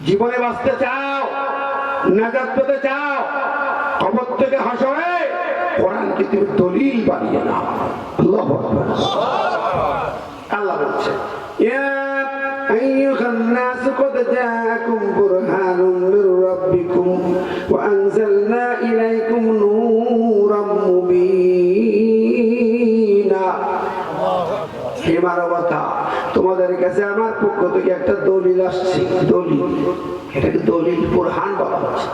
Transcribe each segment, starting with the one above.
জীবনে বাঁচতে চাও, নাজাত পেতে চাও, কবর থেকে হাসরে কোরআনকে তুমি দলিল বানিয়ে নাও। আল্লাহু আকবার। আল্লাহ বলছে ইয়া আইয়ুহান নাস ক্বাদ জাআকুম বুরহানুম মির রাব্বিকুম ওয়া আনজালনা ইলাইকুম নূরাম মুবিনা। হে মানবতা, তোমাদের কাছে আমার পক্ষ থেকে একটা দলিল আসছে। দলিল, এটাকে দলিল বুরহান বলা হচ্ছে।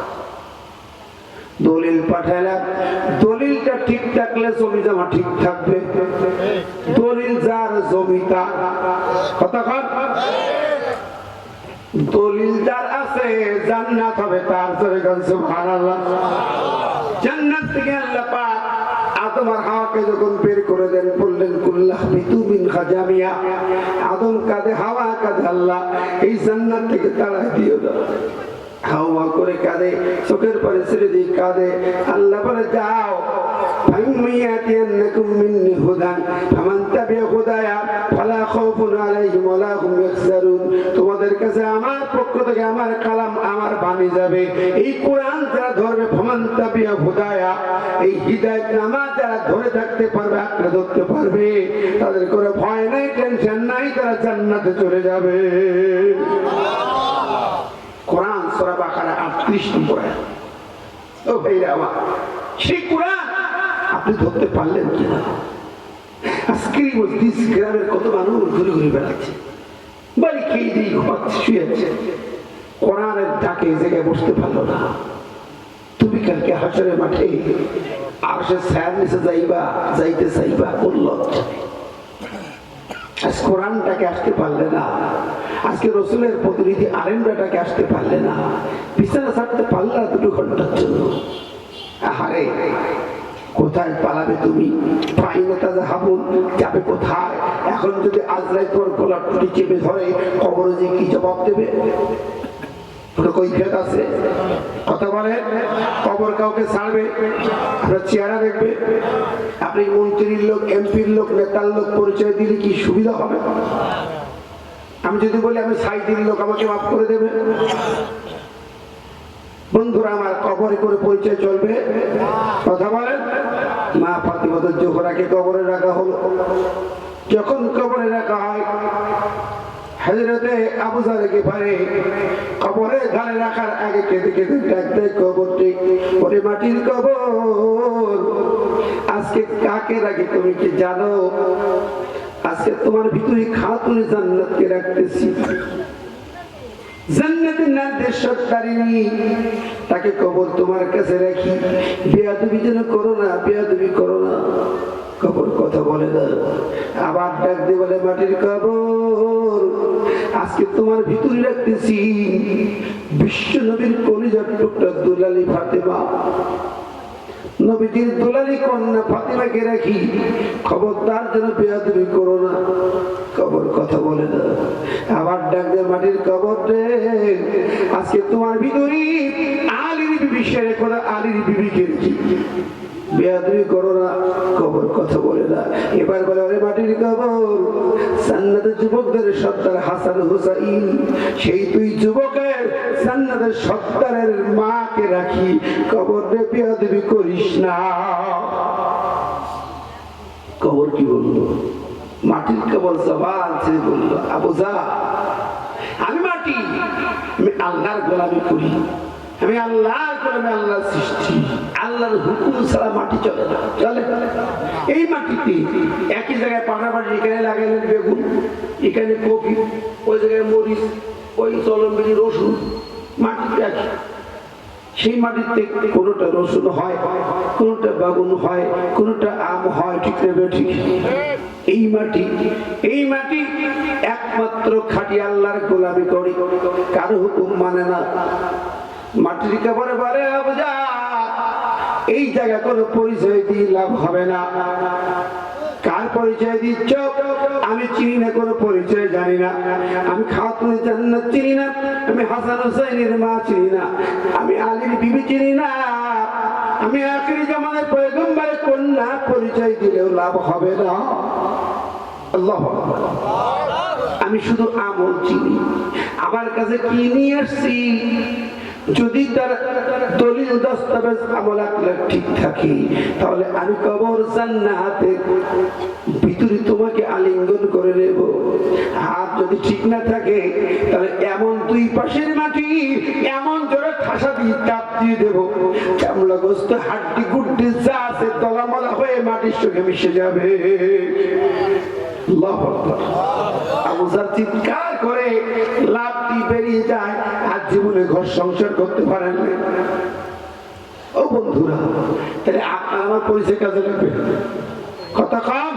দলিল পাঠালাম, দলিলটা ঠিক থাকলে জমি জমা ঠিক থাকবে। দলিল যার জমি তার, কথা কন। দলিল যার আছে জান্নাত হবে তার। সুবহানাল্লাহ। জান্নাত থেকে আল্লাহ পাক আদম আর হাওয়াকে যখন বের করে দেন, বললেন কুল্লাহবিতু মিনহা জামিয়া। আদম কাঁদে, হাওয়া কাঁদে, আল্লাহ এই জান্নাত থেকে তাড়াই দিও না। হাওয়া করে কাঁদে, চোখের পানি ছেড়ে দিয়ে কাঁদে। আল্লাহ বলে যাও, ফাইম্মিয়াতিয়ান্নাকুম মিন্নি হুদান ফামান তাবিআ হুদায়া ফালা খাউফুন আলাইহিম ওয়ালা হুম ইয়াহজানুন। তোমাদের কাছে আমার পক্ষ থেকে আমার কালাম, আমার বাণী যাবে। এই কোরআন যারা ধরবে, ফামান তাবিআ হুদায়া, এই হিদায়াত নামা যারা ধরে থাকতে পারবে, আঁকড়ে ধরতে পারবে, তাদের কোনো ভয় নাই, টেনশন নাই, তারা জান্নাতে চলে যাবে। কোরআন সূরা বাকারা 38 নম্বর আয়াত। ও ভাইরা আমার, সেই কোরআন আপনি ধরতে পারলেন কিনা? আজকের মসজিদ গ্রামের কত মানুষ ঘুরে ঘুরে বেড়াচ্ছে, বাড়ি খেয়ে দিয়ে ঘুমাচ্ছে, শুয়েছে, কোরআনের ডাকে জায়গায় বসতে পারলো না। তুমি কালকে হাসরের মাঠে আরশের ছায়ার নিচে যাইবা, যাইতে চাইবা, বললো আজ কোরআনটাকে আসতে পারলে না, আজকে রসুলের প্রতিনিধি আলেমরাটাকে আসতে পারলে না, বিছানা ছাড়তে পারলে না 2 ঘন্টার জন্য। আহারে, কোথায় পালাবে তুমি? যাবে কোথায়? এখন যদি আজরাইল তোমার গলার টুটি চেপে ধরে, কবরে যে কি জবাব দেবে? কৈফিয়ত আছে? কথা বলেন। কবর কাউকে ছাড়বে? আপনার চেহারা দেখবে? আপনি মন্ত্রীর লোক, এমপির লোক, নেতার লোক পরিচয় দিলে কি সুবিধা হবে? আমি যদি বলি আমি সাইদির লোক, আমাকে মাফ করে দেবে? বন্ধুরা আমার, কবরে করে পরিচয় চলবে? কথা বলেন। মা ফাতিমাতুল জোহরাকে কবরে রাখা হলো। যখন কবরে রাখা হয়, হযরতে আবু যর গিফারী কবরে ধারে রাখার আগে কেঁদে কেঁদে ডাকতে, কবরটি, ওরে মাটির কবর, আজকে কাকে রাখি তুমি কি জানো? আজকে তোমার ভিতরে খাতুনে জান্নাতকে রাখতেছি। জান্নাতের নির্দেশ সত্তারিনী, তাকে কবর তোমার কাছে রাখি। বেয়াদবি যেন করো না, বেয়াদবি করো না। কবর কথা বলে না, আবার ডাক দিয়ে বলে মাটির কবর, আজকে তোমার ভিতরে রাখতেছি বিশ্ব নবীর কলিজার টুকরা দুলালী ফাতেমা, নবীজির দুলালী কন্যা ফাতেমাকে রাখি। খবরদার যেন বেয়াদবি করো না। কবর কথা বলে না, আবার ডাক দিয়ে মাটির কবর রে, আজকে তোমার ভিতরে আলীর বিবি শেরে করে আলীর বিবিকে রেখি। বেয়াদবি করো না। কবর কথা বলে না। এবার বলে ওরে মাটির কবর, জান্নাতের যুবকদের সর্দার হাসান হুসাইন, সেই 2 যুবকের জান্নাতের সর্দারের মাকে রাখি। কবর রে বেয়াদবি করিস না। কবর কি বললো? মাটির কবর জবান ছেড়ে বললো, আবু যর, আমি মাটি, আমি আল্লাহর গোলামি করি, আমি আল্লাহর গোলামি, আল্লাহর সৃষ্টি, আল্লাহর হুকুম ছাড়া মাটি চলে না। চলে? এই মাটিতে একই জায়গায় পানাবাড়ি, এখানে লাগালেন বেগুন, এখানে কপি, ওই জায়গায় মরিচ, ওই চলনবিলি রসুন, মাটিতে একই। সেই মাটিতে কোনোটা রসুন হয়, কোনোটা বেগুন হয়, কোনোটা আম হয়, ঠিক না ঠিক? এই মাটি একমাত্র খাঁটি আল্লাহর গোলামি করে, কারো হুকুম মানে না। মাটির কবরে বারে আবু যর, এই জায়গা কোনো পরিচয় দিয়ে লাভ হবে না। কার পরিচয় দিচ্ছ? আমি চিনি না, কোনো পরিচয় জানি না। আমি খাতুনে জান্নাত চিনি না, আমি হাসান হুসাইনের মা চিনি না, আমি আলীর বিবি চিনি না, আমি আখিরি জামানার পয়গম্বরের কন্যা, পরিচয় দিলেও লাভ হবে না। আল্লাহু আকবার। আমি আমি শুধু আমল চিনি। আমার কাছে কি নিয়ে আসছি, যদি তার দলিল দস্তাবেজ আমল আকলাক ঠিক থাকে, তাহলে আমি কবর জান্নাতের ভিতরে তোমাকে আলিঙ্গন করে নেব। আর যদি ঠিক না থাকে, তাহলে এমন দুই পাশের মাটি এমন জোরে ঠাসা দিয়ে চাপ দিয়ে দেবো, চামড়া গোস্ত হাড্ডি গুড্ডি যা আছে তলামলা হয়ে মাটির সঙ্গে মিশে যাবে। আবু জার চিৎকার করে লাফ দিয়ে বেরিয়ে যায়, আর জীবনে ঘর সংসার করতে পারেন না। ও বন্ধুরা, তাহলে আপনার আমার পরিচয় কাজে লাগবে। কথা কম।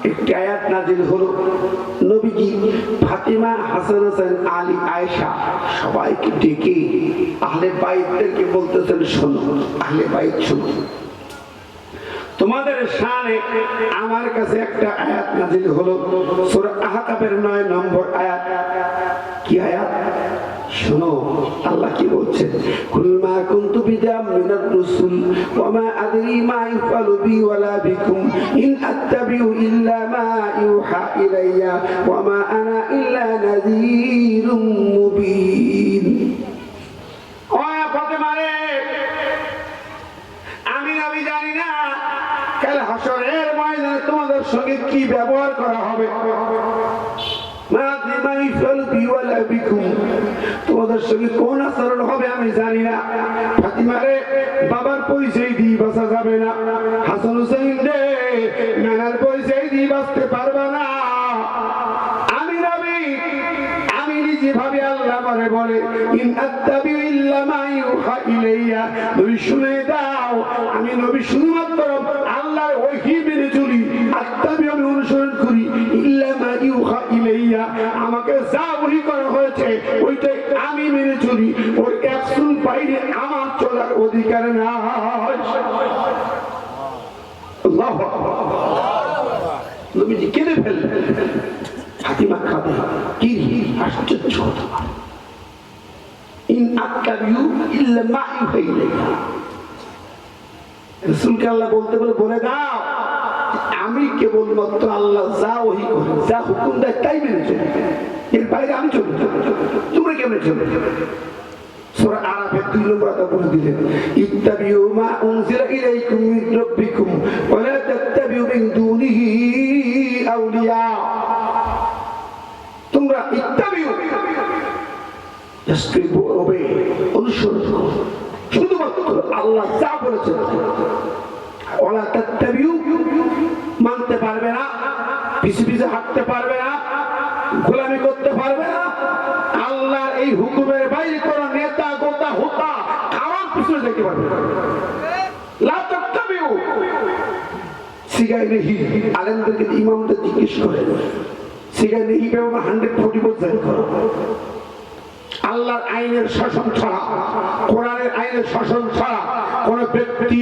একটি আয়াত নাজিল হলো, নবীজি ফাতিমা, হাসান হোসেন, আলী, আয়েশা সবাইকে ডেকে আহলে বাইতদেরকে বলতেছেন, শোনো আহলে বাইত শোনো, তোমাদের শানে আমার কাছে একটা আয়াত নাজিল হলো, সূরা আহকাফের 9 নম্বর আয়াত। কি আয়াত? শোনো আল্লাহ কি বলছেন, কুল মা কুনতু বিদাম মিনার রাসূল ওয়া মা আদরি মা ইফআলু বি ওয়ালা বিকুম ইন আত্তাবিউ ইল্লা মা ইউহা ইলাইয়া ওয়া মা আনা ইল্লা নাযীরুম মুবিন। ও ফাতেমা রে, আমি নবী জানি না কাল হাসরের ময়দানে তোমাদের সঙ্গে কি ব্যবহার করা হবে। তোমাদের সঙ্গে কোন আচরণ হবে আমি জানি না। ফাতিমা রে, বাবার পরিচয় দিয়ে বাঁচা যাবে না। হাসান হুসাইন রে, নানার পরিচয় দিয়ে বাঁচতে পারবে না। আমি নবী, আমি নিজে ভাবে আল্লাহ মানে বলে, ইন আত্তাবিউ ইল্লা মা ইউহা ইলাইয়া, তুমি শুনে দাও, আমি নবী শুধুমাত্র আল্লাহর ওহী মেনে চলি। আত্তাবিউ, আমি অনুসরণ করি, ইল্লা মা ইউহা ইলাইয়া, আমাকে যা ওহী করা হয়েছে ওইটাই আমি মেনে চলি। ওর একচুল বাইরে আমার চলার অধিকার নাই। আল্লাহু আকবার। নবীজি কেঁদে ফেললেন। ফাতিমা কাঁদে। কি আশ্চর্য কথা! ইন আত্তাবিউ ইল্লা মা ইউহা ইলাইয়া, রাসূলকে আল্লাহ বলতে বলে বলে দাও, আমি কেবলমাত্র আল্লাহ যা ওহী করে, যা হুকুম দেয় তাই মেনে চলি, এর বাইরে আমি চলি। তোমরা কেমনে চলবে? সূরা আরাফের 2 নম্বর আয়াতে বলে দিলেন, ইত্তাবিউ মা উনজিলা ইলাইকুম মির রাব্বিকুম ওয়া লা তাত্তাবিউ মিন দুনিহি আউলিয়া। তোমরা ইত্তাবিউ, অনুসরণ করো শুধুমাত্র আল্লাহ যা বলেছেন। ওয়ালা তাত্তাবিউ, মানতে পারবে না, পিছে পিছে হাঁটতে পারবে না, গোলামি করতে পারবে না। আল্লাহর এই হুকুমের বাইরে কোন নেতা গোতা হোতা কারোর পিছনে যেতে পারবে না। লা তাত্তাবিউ সিগাই নেহি, আলেমদেরকে ইমামদের জিজ্ঞেস করে, সিগাই নেহি ব্যবহার 140% করো। আল্লাহর আইনের শাসন ছাড়া, কোরআনের আইনের শাসন ছাড়া কোন ব্যক্তি,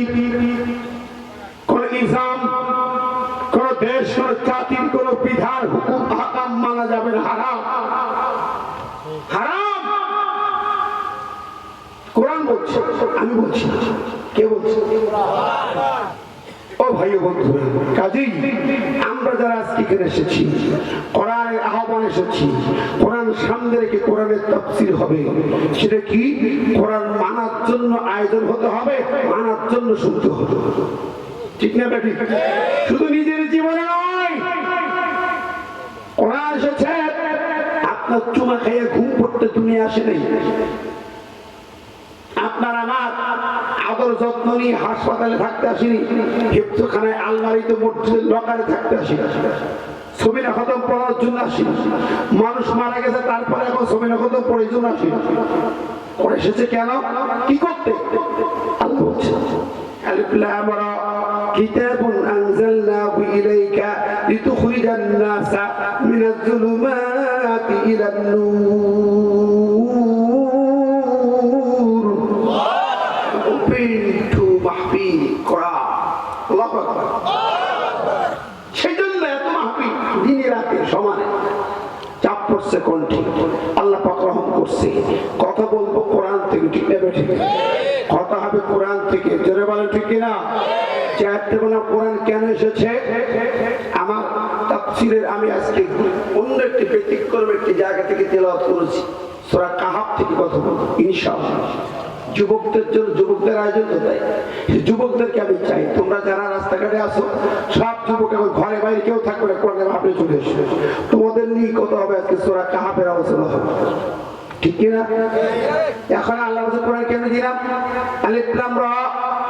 কোন নিজাম, কোন দেশ, কোন জাতির কোন বিধান, হুকুম, আহকাম মানা যাবে না। হারাম, হারাম। কোরআন বলছে, আমি বলছি না। কে বলছে? ও ভাই ও বন্ধুরা, কাজেই আমরা যারা আজকে এখানে এসেছি, কোরআনের আহ্বান এসেছি, কোরআন সামনে রেখে কোরআনের তাফসীর হবে। সেটা কি? কোরআন মানার জন্য আয়োজন হতে হবে, মানার জন্য শুনতে হবে। ঠিক না বেটি? শুধু নিজের জীবনে নয়, কোরআন এসেছে আপনার চুমা খাইয়ে ঘুম পড়তে দুনিয়া আসে নাই। আপনার আমার আদর যত্ন নিয়ে হাসপাতালে থাকতে আসিনি, হেফজখানায়, আলমারিতে, মসজিদের লকারে থাকতে আসিনি, ছবিনা খতম পড়ার জন্য আসিনি। মানুষ মারা গেছে, তারপরে এখন ছবিনা খতম পড়ার জন্য আসিনি। ওরা এসেছে কেন? কি করতে? আল্লাহ বলছে, আলিফ লাম রা, কিতাবুন আনজালনাহু ইলাইকা লিতুখরিজান নাসা মিনাজ যুলুমাতি ইলান নূর। পিন্টু মাহফিল করা, আল্লাহু আকবার। সেই জন্য এত মাহফিল দিনে রাতে সমানে চাপ পড়ছে কণ্ঠে। আল্লাহ পাক রহম করছে। কথা বলবো কোরআন থেকে, ঠিক না ঠিক? কথা হবে কোরআন থেকে। জোরে বলেন ঠিক কিনা? চাইতে বলা কোরআন কেন এসেছে? আমার তাফসীরের আমি আজকে অন্য একটি ব্যতিক্রম একটি জায়গা থেকে তেলাওয়াত করেছি, সূরা কাহাফ থেকে কথা বলবো ইনশাআল্লাহ। যুবকদের জন্য, যুবকদের আয়োজন তো তাই, যুবকদেরকে আমি চাই তোমরা যারা রাস্তাঘাটে আসো সব যুবক এখন ঘরে বাইরে কেউ থাকবে না, কোরআনের মাহফিলে চলে এসো, তোমাদের নিয়ে কথা হবে আজকে, সূরা কাহাফের আলোচনা হবে, ঠিক কিনা? এখন আল্লাহ কোরআন কেন দিলাম? আলিফ লাম রা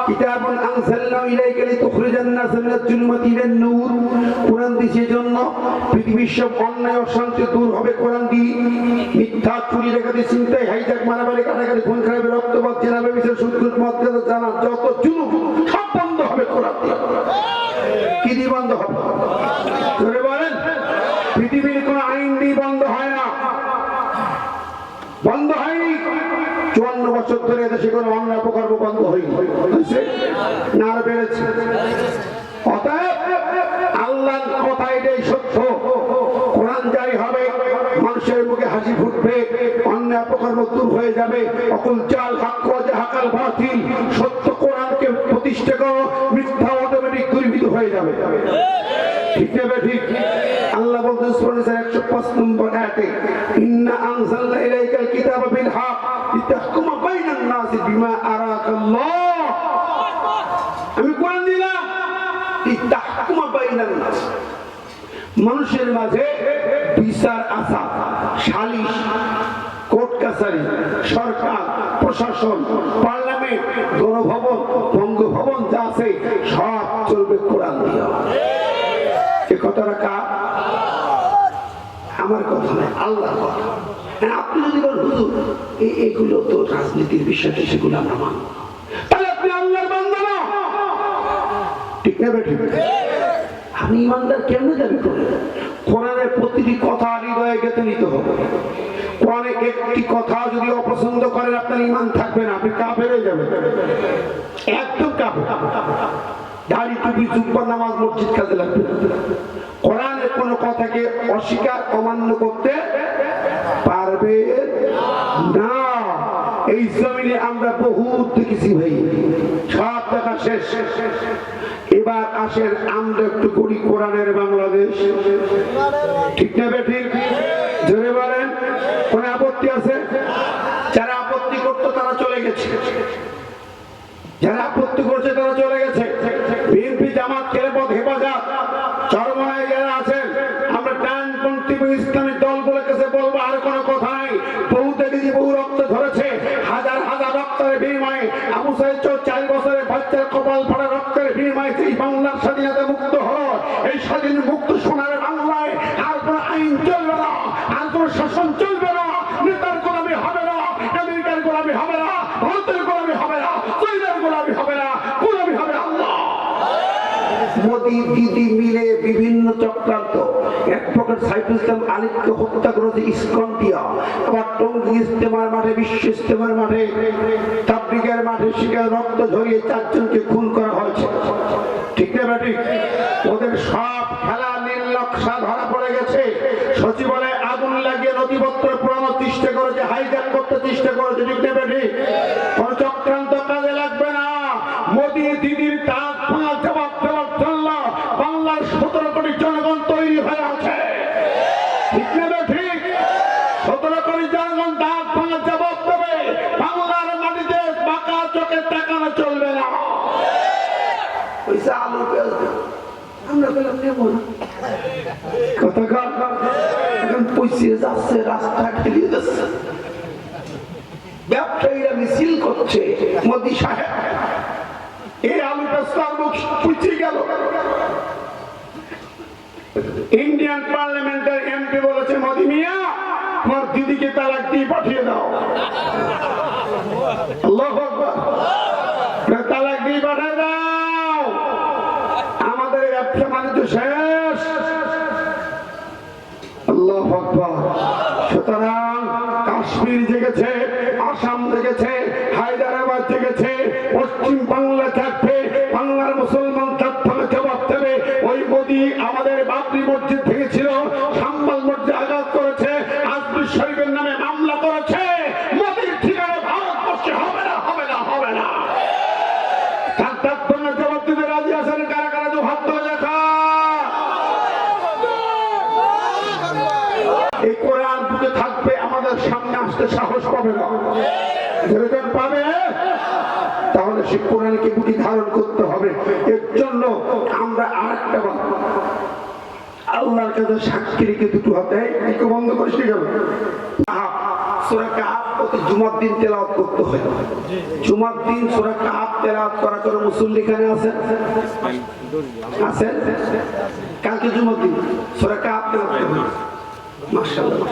কিতাবুন আনজালনাহু ইলাইকা লিতুখরিজান নাসা মিনাজ জুলুমাতি ইলান নূর। কোরআন দিয়েছে জন্য পৃথিবীর সব অন্যায় অশান্তি দূর হবে কোরআন দিয়ে। মিথ্যা, চুরি, ডাকাতি, ছিনতাই, হাইজ্যাক, মারামারি, কাটাকাটি, খুন খারাপি, রক্তপাত, জেনা, ব্যভিচার, সুদ, ঘুষ, মদ, গাঁজা, জানা যত জুলুম সব বন্ধ হবে কোরআন দিয়ে। কি দিয়ে বন্ধ হবে? ধরে বলেন, পৃথিবীর কোন আইন দিয়ে বন্ধ হয় না, বন্ধ হয়নি। 54 বছর ধরে দেশে কোনো অন্যায় অপকর্ম বন্ধ হয়নি, না আরো বেড়েছে। অতএব আল্লাহর কথা এটাই সত্য, কোরআন জারি হবে, মানুষের মুখে হাসি ফুটবে, অন্যায় অপকর্ম দূর হয়ে যাবে। অকুল জাল হক ওয়া জাহাকাল বাতিল, সত্য কোরআনকে প্রতিষ্ঠা করো, মিথ্যা অটোমেটিক দূরীভূত হয়ে যাবে, ঠিক না? ঠিক। আল্লাহ বলতেন সূরা 105 নম্বর আয়াতে, ইন্না আনজালনা ইলাইকাল কিতাবা বিল হক লিতাহকুমা বাইনান নাসি বিমা আরাকাল্লাহ। আমি কোরআন দিলাম লিতাহকুমা বাইনান নাস, মানুষের মাঝে বিচার আচার, সালিশ, কোর্ট কাছারি, সরকার, প্রশাসন, পার্লামেন্ট, গণভবন, বঙ্গভবন যা আছে সব চলবে কোরআন দিয়ে। এ কথাটা কার? আমার কথা নয়, আল্লাহর কথা। আপনি যদি বলেন হুজুর এগুলো তো রাজনীতির বিষয়টা, সেগুলো আমরা মানব না, তাহলে আপনি আল্লাহর বান্দা না, ঠিক না? ঠিক। আপনি ইমানদার কেমনে দাবি করেন? কোরআনের প্রতিটি কথা হৃদয়ে গেঁথে নিতে হবে। কোরআনের একটি কথা যদি অপছন্দ করেন আপনার ইমান থাকবে না, আপনি কাফের হয়ে যাবেন, একদম কাফের। দাড়ি, টুপি, জুব্বা, নামাজ, মসজিদ কাজে লাগবে। কোরআনের কোন কথাকে অস্বীকার, অমান্য করতে পারবে না। এই জমিনে আমরা বহুত দেখেছি ভাই, সব দেখা শেষ। এবার আসেন আমরা একটু করি কোরআনের বাংলাদেশ, ঠিক না? ঠিক। জোরে বলেন, কোন আপত্তি আছে? যারা আপত্তি করতো তারা চলে গেছে, যারা আপত্তি করছে তারা চলে গেছে। বিএনপি, জামাত, খেলাফত, হেফাজত, চরমনায় যারা আছেন, আমরা ডানপন্থী ইসলামী দলগুলোর কাছে বলবো আর কোনো কথা নাই। বহু দেখেছি, বহু রক্ত ধরেছে, হাজার হাজার রক্তের বিনিময়ে আবু সাইদ 4 বছরের বাচ্চার কপাল ফাটা রক্তের বিনিময়ে এই বাংলার স্বাধীনতা মুক্ত হলো। এই স্বাধীন মুক্ত সোনার বাংলায় আর কোনো আইন চলবে না, আর কোনো শাসন চলবে না, নেতার গোলামি হবে না, আমেরিকার গোলামি হবে না, ভারতের গোলামি হবে না, চীনের গোলামি হবে না, গোলামি হবে আল্লাহ। মোদি দিদি মিলে বিভিন্ন চক্রান্ত, এক প্রকার সাইফুল ইসলাম আলিফকে হত্যা করেছে ইসকন দিয়া, আবার টঙ্গী ইস্তেমার মাঠে, বিশ্ব ইস্তেমার মাঠে, তাবলিগের মাঠে শিকার রক্ত ঝরিয়ে 4 জনকে খুন করা হয়েছে, ঠিক না? ঠিক। ওদের সব খেলা নির্লক্ষা ধরা পড়ে গেছে। সচিবালয়ে আগুন লাগিয়ে নথিপত্র পুরানোর চেষ্টা করেছে, হাইজ্যাক করতে চেষ্টা করেছে, ঠিক না? ঠিক। কোন চক্রান্ত কাজে লাগবে না। মোদি দিদির তাক ভাঙা জবাব দেওয়ার জন্য বাংলার 17 কোটি জনগণ তৈরি হয়ে আছে, ঠিক না? ঠিক। 17 কোটি জনগণ তাক ভাঙা জবাব দেবে। বাংলার মাটিতে বাঁকা চোখে তাকানো চলবে না। পয়সা আলু পেঁয়াজ আমরা পেলাম নেব না, কথা এখন পয়সা যাচ্ছে, রাস্তা ঠেলিয়ে যাচ্ছে, ব্যবসায়ীরা মিছিল করছে। মোদি সাহেব এই আলু পেঁয়াজ মুখ পুচিয়ে গেল। ইন্ডিয়ান পার্লামেন্টের এমপি বলেছে, মোদি মিয়া তোমার দিদিকে তালাক দিয়ে পাঠিয়ে দাও। আল্লাহু আকবার, তালাক দিয়ে পাঠিয়ে দাও, আমাদের ব্যবসা বাণিজ্য শেষ। আল্লাহু আকবার। সুতরাং কাশ্মীর জেগেছে, আসাম জেগেছে, হায়দ্রাবাদ জেগেছে, পশ্চিম বাংলা থাকবে, বাংলার মুসলমান তার জবাব দেবে। ওই মোদি আমাদের বাবরি মসজিদ ভেঙেছিল, সাম্বাল মসজিদ আঘাত করেছে, আজমির শরীফের নামে মামলা করেছে। মোদির ঠিকানা ভারতবর্ষে হবে না, হবে না, হবে না। তার জবাব দিতে রাজি আছেন কারা কারা? তো হাত ধরে দেখা। সাহস পাবে না, যেরকম পাবে তাহলে সে কোরআনকে বুকে ধারণ করতে হবে। এর জন্য আমরা আরেকটা আল্লাহর কাছে সাক্ষী রেখে দুটো হাতে একটু বন্ধ করে গেল সূরা কাহাফ প্রতি জুমার দিন তেলাওয়াত করতে হয়। জুমার দিন সূরা কাহাফ তেলাওয়াত করা করে মুসল্লি এখানে আছেন? আছেন? কালকে জুমার দিন সূরা কাহাফ তেলাওয়াত করতে হবে। মাশাআল্লাহ,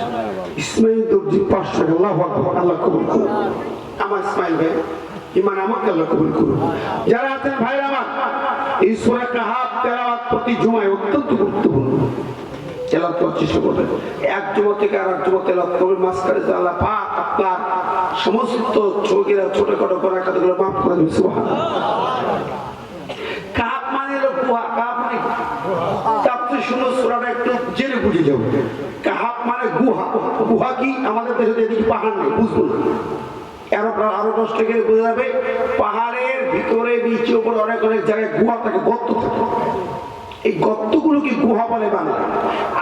ইসমাইল দর্জি 500 আল্লাহু আকবার, আল্লাহ কবুল করুন। আমার ইসমাইল ভাই ইমান আমাকে আল্লাহ কবুল করুন। যারা আছেন ভাই আমার, এই সূরা কাহাফ তেলাওয়াত প্রতি জুমায় অত্যন্ত গুরুত্বপূর্ণ। তেলাওয়াত করার চেষ্টা করবেন, এক জুমা থেকে আর এক জুমা তেলাওয়াত করবেন। মাঝখানে আল্লাহ পাক আপনার সমস্ত ছোটরা ছোটখাটো গোনাহ কাজগুলো মাফ করে দেবেন। সুবহানাল্লাহ। কাহাফ মানে হলো গুহা, কাহাফ মানে তাফসীর শুনো সূরাটা একটু জেনে বুঝে যাও। কাহাফ মানে গুহা। গুহা কি? আমাদের দেশে এদিকে পাহাড় নেই, বুঝবো না। আরো কষ্ট করে বোঝা যাবে, পাহাড়ের ভিতরে নিচে উপরে অনেক অনেক জায়গায় গুহা থাকে, গর্ত থাকে। এই গর্তগুলোকে গুহা বলে বাংলা।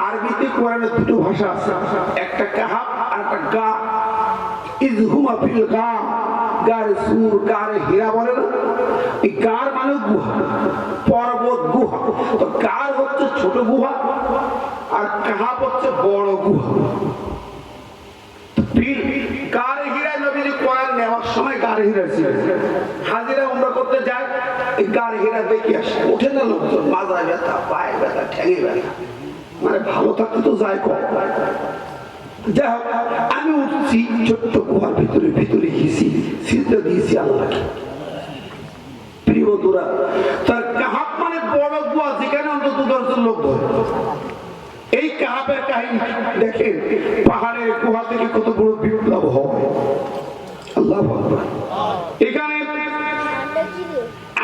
আরবিতে কোরআনের দুটো ভাষা আছে, একটা কাহাফ আর একটা গা। ইযহুমা ফিল গা, গারে সুর গারে হীরা বলে না, এই গার মানে গুহা, পর্বত গুহা। তো গার হচ্ছে ছোট গুহা আর কাহাফ হচ্ছে বড় গুহা। গারে হীরা নবীর কোরআন নেওয়ার সময় গারে হীরা ছিল। হাজিরা উমরা করতে যায়, এই গারে হীরা দেখে আসে, ওঠে না লোকজন, মাজায় ব্যথা, পায়ে ব্যথা, ঠ্যাঙে ব্যথা, মানে ভালো থাকতে তো যায় কম। যাই হোক, আমি উঠছি ছোট্ট গুহার ভিতরে ভিতরে গেছি, সিজদা দিয়েছি আল্লাহকে। প্রিয় বন্ধুরা, তার কাহাফ মানে বড় গুহা, যেখানে অন্তত 10 জন লোক ধরে। এই কাহাফের কাহিনী দেখেন, পাহাড়ের গুহা থেকে কত বড় বিপ্লব হয়। আল্লাহু আকবার। এখানে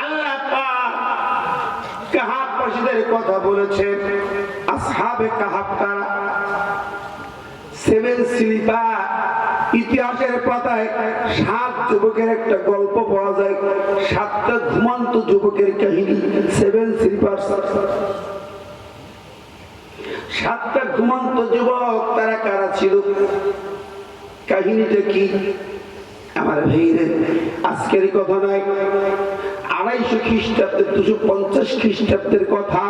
আল্লাহ পাক কাহাফবাসীদের কথা বলেছেন। আসহাবে কাহাফ কারা? 7 স্লিপার। ইতিহাসের পাতায় 7 যুবকের একটা গল্প পাওয়া যায়, 7টা ঘুমন্ত যুবকের কাহিনী। 7 স্লিপার, 7টা ঘুমন্ত যুবক। তারা কারা ছিল? কাহিনীটা কি? আমার ভাইরে, আজকের কথা নয়, 250 খ্রিস্টাব্দের 250 খ্রিস্টাব্দের কথা।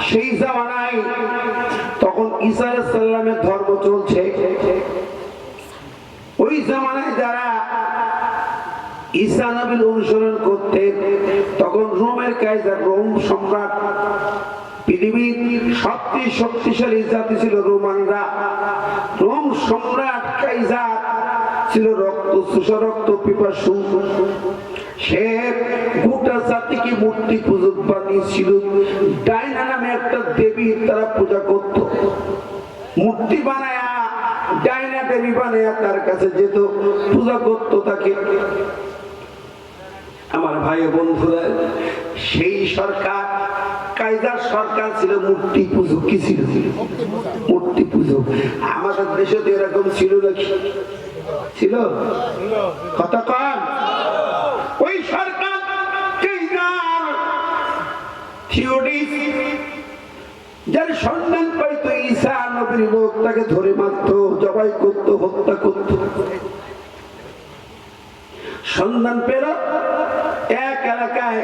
সেই জামানায় তখন ঈসা আলাইহিস সালামের ধর্ম চলছে। ওই জামানায় যারা ঈসা নবীর অনুসরণ করতেন, তখন রোমের কাইজার, রোম সম্রাট, পৃথিবীর সবচেয়ে শক্তিশালী জাতি ছিল রোমানরা। রোম সম্রাট কাইজার ছিল রক্ত চোষা, রক্ত পিপাসু। সে গোটা জাতিকে মূর্তি পূজক বানিয়েছিল। ডায়না নামে একটা দেবী তারা পূজা করত। মূর্তি বানায়া, ডায়না দেবী বানায়া তার কাছে যেত, পূজা করত তাকে। আমার ভাই বন্ধুরা, সেই সরকার, কাইজার সরকার ছিল মূর্তি পূজক। কি ছিল? মূর্তি পূজক। আমাদের দেশে তো এরকম ছিল নাকি? ছিল? কথা কন। ওই সরকার কাইজার থিওডিস, যার সন্ধান পাইত ঈসা নবীর লোক, তাকে ধরে মারত, জবাই করত, হত্যা করত। সন্ধান পেল, এক এলাকায়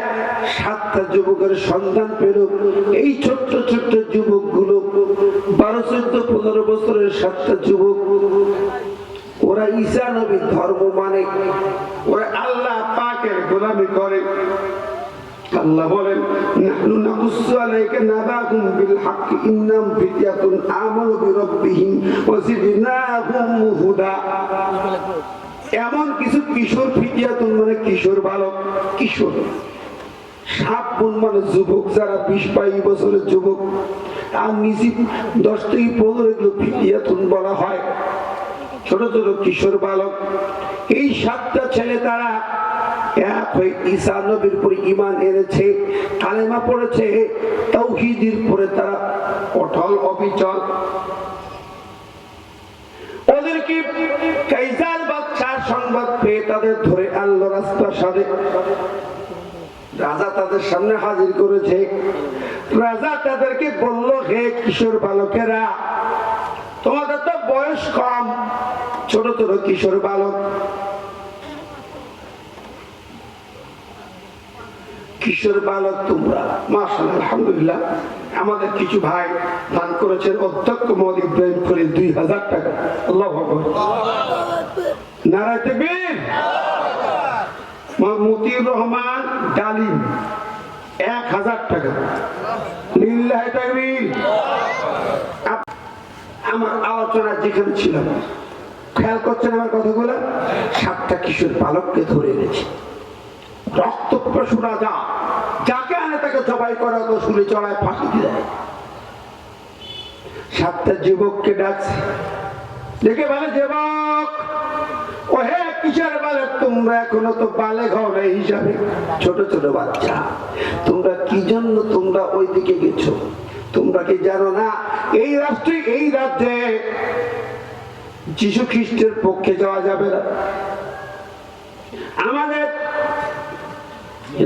7টা যুবকের সন্ধান পেল। এই ছোট্ট ছোট্ট যুবক গুলো 12, 14, 15 বছরের 7টা যুবক। ওরা ঈসা নবীর ধর্ম মানে, ওরা আল্লাহ পাকের গোলামি করে। আল্লাহ বলেন, নাহনু নাকুসু আলাইকা নাবাহুম বিল হক ইন্নাহুম ফিতয়াতুন আমানু বিরাব্বিহিম ওয়া জিদনাহুম হুদা। এমন কিছু কিশোর, ফিতিয়াতুন মানে কিশোর বালক, কিশোর। সাবুন মানে যুবক, যারা 20-22 বছরের যুবক। আর নিচে 10 থেকে 15 এগুলো ফিতিয়াতুন বলা হয়, ছোট ছোট কিশোর বালক। এই 7টা ছেলে তারা এক হয়ে ঈসা নবীর উপর ঈমান এনেছে, কালেমা পড়েছে, তাওহীদের উপরে তারা অটল অবিচল। ওদেরকে কাইজার বাদশার সংবাদ পেয়ে তাদের ধরে আনলো রাজপ্রাসাদে। রাজা তাদের সামনে হাজির করেছে। রাজা তাদেরকে বলল, হে কিশোর বালকেরা, তোমাদের তো বয়স কম, ছোট ছোট কিশোর বালক, কিশোর বালক তোমরা মাশাআল্লাহ আলহামদুলিল্লাহ। আমাদের কিছু ভাই দান করেছেন অধ্যক্ষ মোহাম্মদ ইব্রাহিম খলিল 2000 টাকা। আল্লাহু আকবার, নারায়ে তাকবীর। মতিউর রহমান ডালিম 1000 টাকা। লিল্লাহি তাকবীর। আমার আলোচনা যেখানে ছিলাম খেয়াল করছেন আমার কথাগুলো, 7টা কিশোর বালককে ধরে এনেছে। রক্ত পশু রাজা যাকে আনে তাকে জবাই করা হতো, শুলে চড়ায় ফাঁসি দিয়ে দেয়। 7টা যুবককে ডাকছে, দেখে বলে যুবক ও হে কিশোর বালক, তোমরা এখনো তো বালেগ হও না হিসাবে ছোট ছোট বাচ্চা, তোমরা কি জন্য তোমরা ওই দিকে গেছো? তোমরা কি জানো না এই রাষ্ট্রে এই রাজ্যে যীশু খ্রিস্টের পক্ষে যাওয়া যাবে না? আমাদের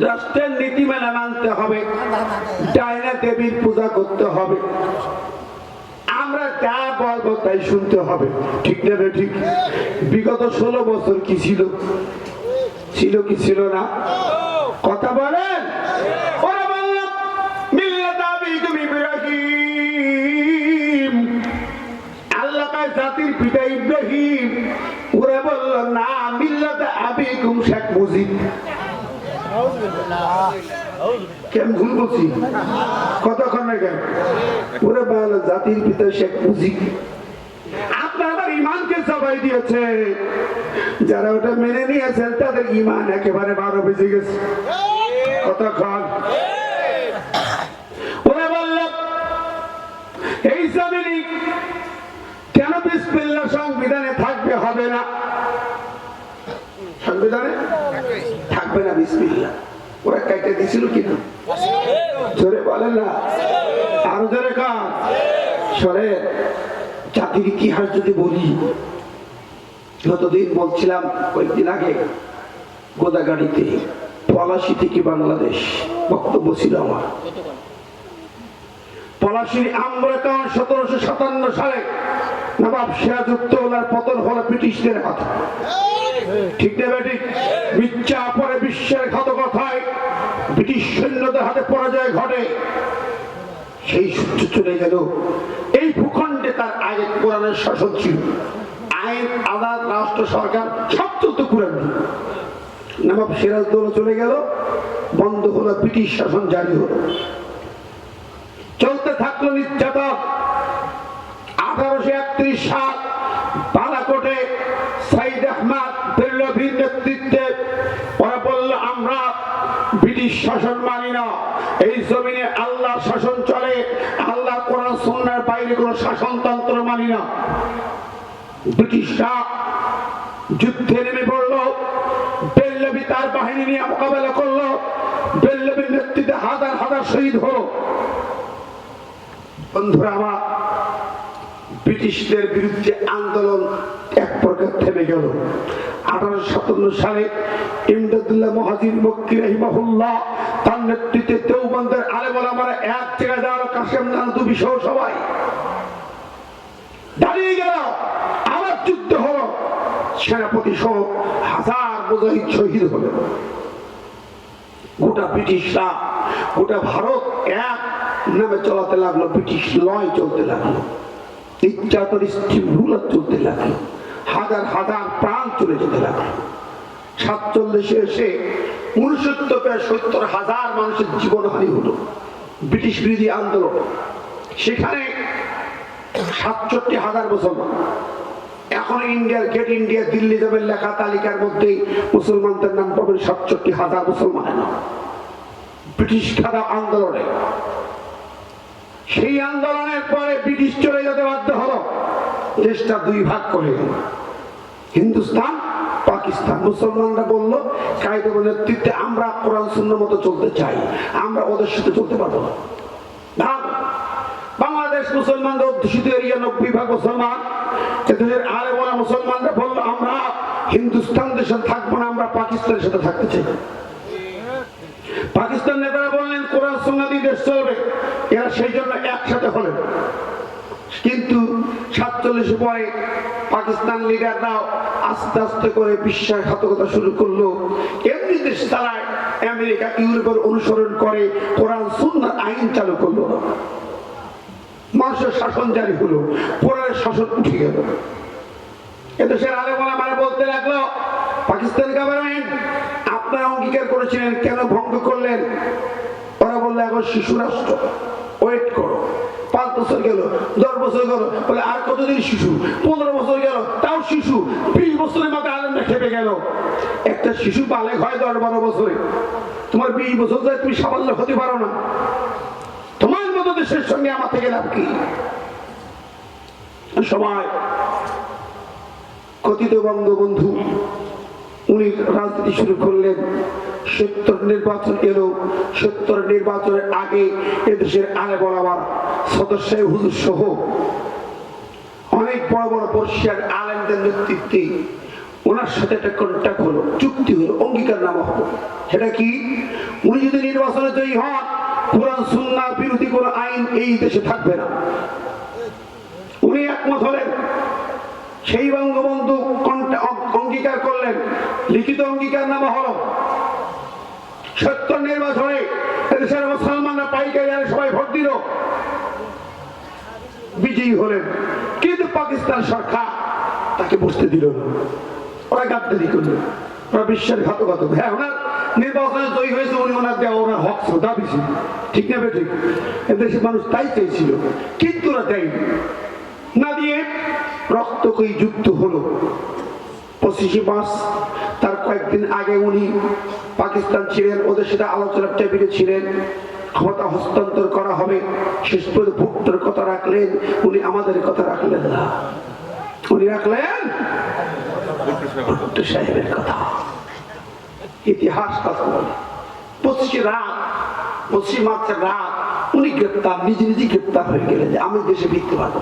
রাষ্ট্রের নীতিমালা মানতে হবে, ডাইনা দেবীর পূজা করতে হবে, আমরা যা বলবো তাই শুনতে হবে, ঠিক না? ঠিক। বিগত 16 বছর কি ছিল? ছিল কি ছিল না? কথা বলেন। ওরা বলল মিল্লাত আবিকুম ইব্রাহিম, আল্লাহ পাক জাতির পিতা ইব্রাহিম। ওরা বলল না, মিল্লাত আবিকুম শেখ মুজিব। কেন ভুল বলছি? কতক্ষণ না কেন? ওরে বল জাতির পিতা শেখ মুজিব। আপনার আমার ইমানকে সবাই দিয়েছে, যারা ওটা মেনে নিয়েছেন তাদের ইমান একেবারে 12 বেজে গেছে। কতক্ষণ? ওরে বলল এই জমিনে কেন বিসমিল্লাহ সংবিধানে থাকবে? হবে না, সংবিধানে থাকবে না বিসমিল্লাহ। ওরা কাইটা দিছিল কিনা? জোরে বলেন না, আরো জোরে কান। সরে জাতির ইতিহাস যদি বলি, যতদিন বলছিলাম কয়েকদিন আগে গোদাগাড়িতে পলাশী থেকে বাংলাদেশ বক্তব্য ছিল আমার। পলাশীর আমরাকান 1757 সালে নবাব সিরাজউদ্দৌলার পতন হলো ব্রিটিশদের হাতে, ঠিক না ঠিক? মিথ্যা পরে বিশ্বের ঘাতকতায় ব্রিটিশ সৈন্যদের হাতে পরাজয় ঘটে, সেই সূত্র চলে গেল। এই ভূখণ্ডে তার আগে কোরআনের শাসন ছিল, আইন আদালত রাষ্ট্র সরকার সব চলতো কোরআন। নবাব সিরাজউদ্দৌলা চলে গেল, বন্ধ হলো, ব্রিটিশ শাসন জারি হলো, চলতে থাকলো নির্যাতন। 1831 সাল বালাকোটে সাইদ আহমদ বেল্লভীর নেতৃত্বে ওরা বলল আমরা ব্রিটিশ শাসন মানি না, এই জমিনে আল্লাহ শাসন চলে, আল্লাহ কোরআন সুন্নাহর বাইরে কোনো শাসনতন্ত্র মানি না। ব্রিটিশরা যুদ্ধে নেমে পড়ল, বেল্লভী তার বাহিনী নিয়ে মোকাবেলা করলো, বেল্লভীর নেতৃত্বে হাজার হাজার শহীদ হলো। বন্ধুরা আমার, ব্রিটিশদের বিরুদ্ধে আন্দোলন এক প্রকার থেমে গেল। 1857 সালে ইমদাদুল্লাহ মুহাজির মক্কি রাহিমাহুল্লাহ তার নেতৃত্বে দেওবন্দের আলেম ওলামারা এক জায়গায় দাঁড়ালো, কাসেম নানতুবি সহ সবাই দাঁড়িয়ে গেল। আবার যুদ্ধ হলো, সেনাপতি সহ হাজার মুজাহিদ শহীদ হলো। গোটা ব্রিটিশরা, গোটা ভারত এক নামে চলাতে লাগলো, ব্রিটিশ লয় চলতে লাগলো, নির্যাতন স্টিমুল চলতে লাগলো, হাজার হাজার প্রাণ চলে যেতে লাগলো। 47 এসে 69,000 মানুষের জীবনহানি হলো ব্রিটিশ বিরোধী আন্দোলন। সেখানে 67,000 মুসলমান। এখন ইন্ডিয়ার গেট ইন্ডিয়া দিল্লি যাবেন লেখা তালিকার মধ্যে মুসলমানদের নাম পাবেন 67,000 মুসলমানের নাম ব্রিটিশ খাদা আন্দোলনে। সেই আন্দোলনের পরে ব্রিটিশ চলে যেতে বাধ্য হলো, দেশটা 2 ভাগ করে গেল, হিন্দুস্তান পাকিস্তান। মুসলমানরা বলল কায়েদের নেতৃত্বে আমরা কোরআন সুন্নাহ মতো চলতে চাই, আমরা ওদের সাথে চলতে পারবো না। বাংলাদেশ মুসলমানদের অধ্যুষিত এরিয়া 90 ভাগ মুসলমান। এদের আলেম ওলামা মুসলমানরা বলল আমরা হিন্দুস্তানদের সাথে থাকবো না, আমরা পাকিস্তানের সাথে থাকতে চাই। পাকিস্তান নেতারা বললেন কোরআন সুন্নাহ দিয়ে দেশ চলবে, এরা সেই জন্য একসাথে হলেন। কিন্তু 47 পরে পাকিস্তান লিডাররাও আস্তে আস্তে করে বিশ্বাসঘাতকতা শুরু করলো। এমনি দেশ চালায় আমেরিকা ইউরোপের অনুসরণ করে কোরআন সুন্নাহ আইন চালু করলো, মানুষের শাসন জারি হলো, কোরআনের শাসন উঠে গেল। এদেশের আলেমরা মানে বলতে লাগলো, পাকিস্তান গভর্নমেন্ট আপনারা অঙ্গীকার করেছিলেন, কেন ভঙ্গ করলেন? ওরা বললো এখন শিশু রাষ্ট্র, ওয়েট করো। 5 বছর গেল, 10 বছর গেল, বলে আর কতদিন শিশু? 15 বছর গেল, তাও শিশু। 20 বছরের মধ্যে আলেমরা খেপে গেল। একটা শিশু বালেগ হয় 10-12 বছরে, তোমার 20 বছর যায় তুমি সাফল্য হতে পারো না, তোমার মতো দেশের সঙ্গে আমার থেকে লাভ কি? সময় কথিত বঙ্গবন্ধু উনি রাজনীতি শুরু করলেন। 70 নির্বাচন এলো। 70 নির্বাচনের আগে এদেশের আলেমরা আবার সদস্য হুজুর সহ অনেক বড় বড় বর্ষিয়ার আলেমদের নেতৃত্বে ওনার সাথে একটা কন্ট্যাক্ট হলো, চুক্তি হলো, অঙ্গীকারনামা হলো। সেটা কি? উনি যদি নির্বাচনে জয়ী হন, কোরআন সুন্নাহ বিরোধী কোন আইন এই দেশে থাকবে না। উনি একমত হলেন। সেই বঙ্গবন্ধু অঙ্গীকার করলেন, লিখিত অঙ্গীকারনামা হলো। 70 নির্বাচনে এদেশের মুসলমানরা পাইকারি হারে সবাই ভোট দিল, বিজয়ী হলেন। কিন্তু পাকিস্তান সরকার তাকে বসতে দিল না। ওরা গাদ্দারি করলো, ওরা বিশ্বাসঘাতকতা। হ্যাঁ, ওনার নির্বাচনে জয়ী হয়েছে, উনি ওনার দেওয়া ওনার হক দাবি ছিল, ঠিক না বেঠিক? এদেশের মানুষ তাই চাইছিল, কিন্তু ওরা দেয়নি। না দিয়ে রক্তকয়ী যুদ্ধ হলো। 25 মার্চ, তার কয়েকদিন আগে উনি পাকিস্তান ছিলেন, ওদের সাথে আলোচনার টেবিলে ছিলেন, ক্ষমতা হস্তান্তর করা হবে। শেষ পর্যন্ত ভুট্টোর কথা রাখলেন, উনি আমাদের কথা রাখলেন না। উনি রাখলেন ভুট্টো সাহেবের কথা। ইতিহাস কথা বলে 25 মার্চের রাত উনি গ্রেপ্তার, নিজে নিজে গ্রেপ্তার হয়ে গেলেন যে আমি দেশে ফিরতে পারবো,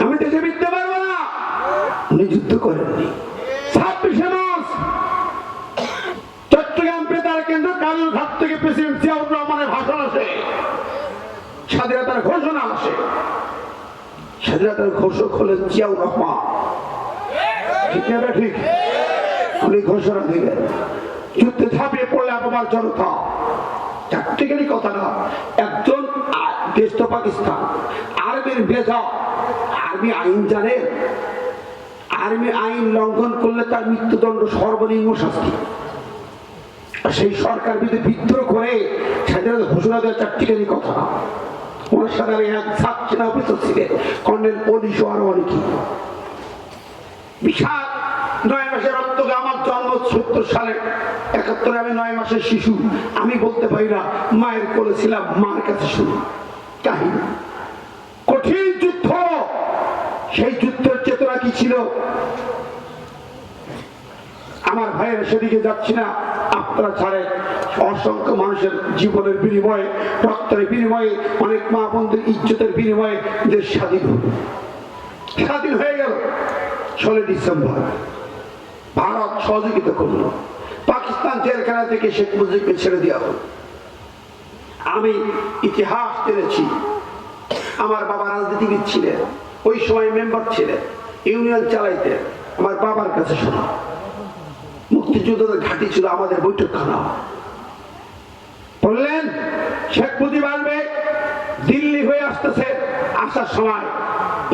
আমি দেশে ফিরতে পারবো না। উনি যুদ্ধ করেননি। 26 মার্চ চট্টগ্রাম বেতার কেন্দ্র কালুরঘাট থেকে প্রেসিডেন্ট জিয়াউর রহমানের ভাষণ আসে, স্বাধীনতার ঘোষণা আসে। স্বাধীনতার ঘোষক হলেন জিয়াউর রহমান, ঠিক না ঠিক? উনি ঘোষণা দিলেন, যুদ্ধে ঝাঁপিয়ে পড়লে আমার জনতা। চারটিখানি কথা না, একজন দেশ তো পাকিস্তান, আর্মির ভেজা, আর্মি আইন জানেন? আর্মি আইন লঙ্ঘন করলে তার মৃত্যুদণ্ড সর্বনিম্ন শাস্তি। সেই সরকার বিরুদ্ধে বিদ্রোহ করে স্বাধীনতা ঘোষণা দেওয়ার চারটিখানি কথা না। ওনার সাথে এক সেনা অফিসার ছিলেন, কর্নেল পুলিশ ও আরো অনেকে। বিশাল 9 মাসের রক্ত। আমার জন্ম 70 সালে, 71 আমি 9 মাসের শিশু। আমি বলতে পারি না, মায়ের কোলে ছিলাম, মার কাছে শুনি কাহিনী। কঠিন যুদ্ধ। সেই যুদ্ধের চেতনা কি ছিল? আমার ভাইয়ের সেদিকে যাচ্ছি না, আপনারা ছাড়েন। অসংখ্য মানুষের জীবনের বিনিময়ে, রক্তের বিনিময়ে, অনেক মা বোনদের ইজ্জতের বিনিময়ে দেশ স্বাধীন হয়ে গেল। 16 ডিসেম্বর ভারত সহযোগিতা করলো, পাকিস্তান জেলখানা থেকে শেখ মুজিবকে ছেড়ে দেওয়া হল। আমি ইতিহাস জেনেছি। আমার বাবা রাজনীতিবিদ ছিলেন, ওই সময় মেম্বার ছিলেন, ইউনিয়ন চালাইতেন। আমার বাবার কাছে শোনা, মুক্তিযুদ্ধের ঘাঁটি ছিল আমাদের বৈঠকখানা। বললেন শেখ মুজিব আসবে, দিল্লি হয়ে আসতেছে। আসার সময়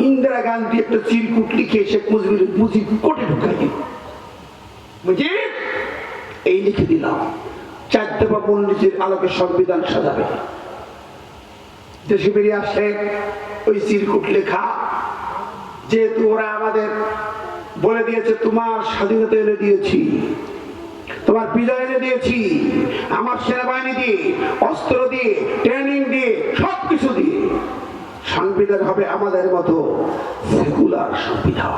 ইন্দিরা গান্ধী একটা চিরকুট লিখে শেখ মুজিব কোটে ঢুকাই দিল। মুজিব এই লিখে দিলাম, 4 দফা মূলনীতির আলোকে সংবিধান সাজাবে। দেশে বেরিয়ে আসলে ওই চিরকুট লেখা, যেহেতু ওরা আমাদের বলে দিয়েছে তোমার স্বাধীনতা এনে দিয়েছি, তোমার বিজয় এনে দিয়েছি, আমার সেনাবাহিনী দিয়ে, অস্ত্র দিয়ে, ট্রেনিং দিয়ে, সবকিছু দিয়ে, সংবিধান হবে আমাদের মতো সেকুলার সংবিধান।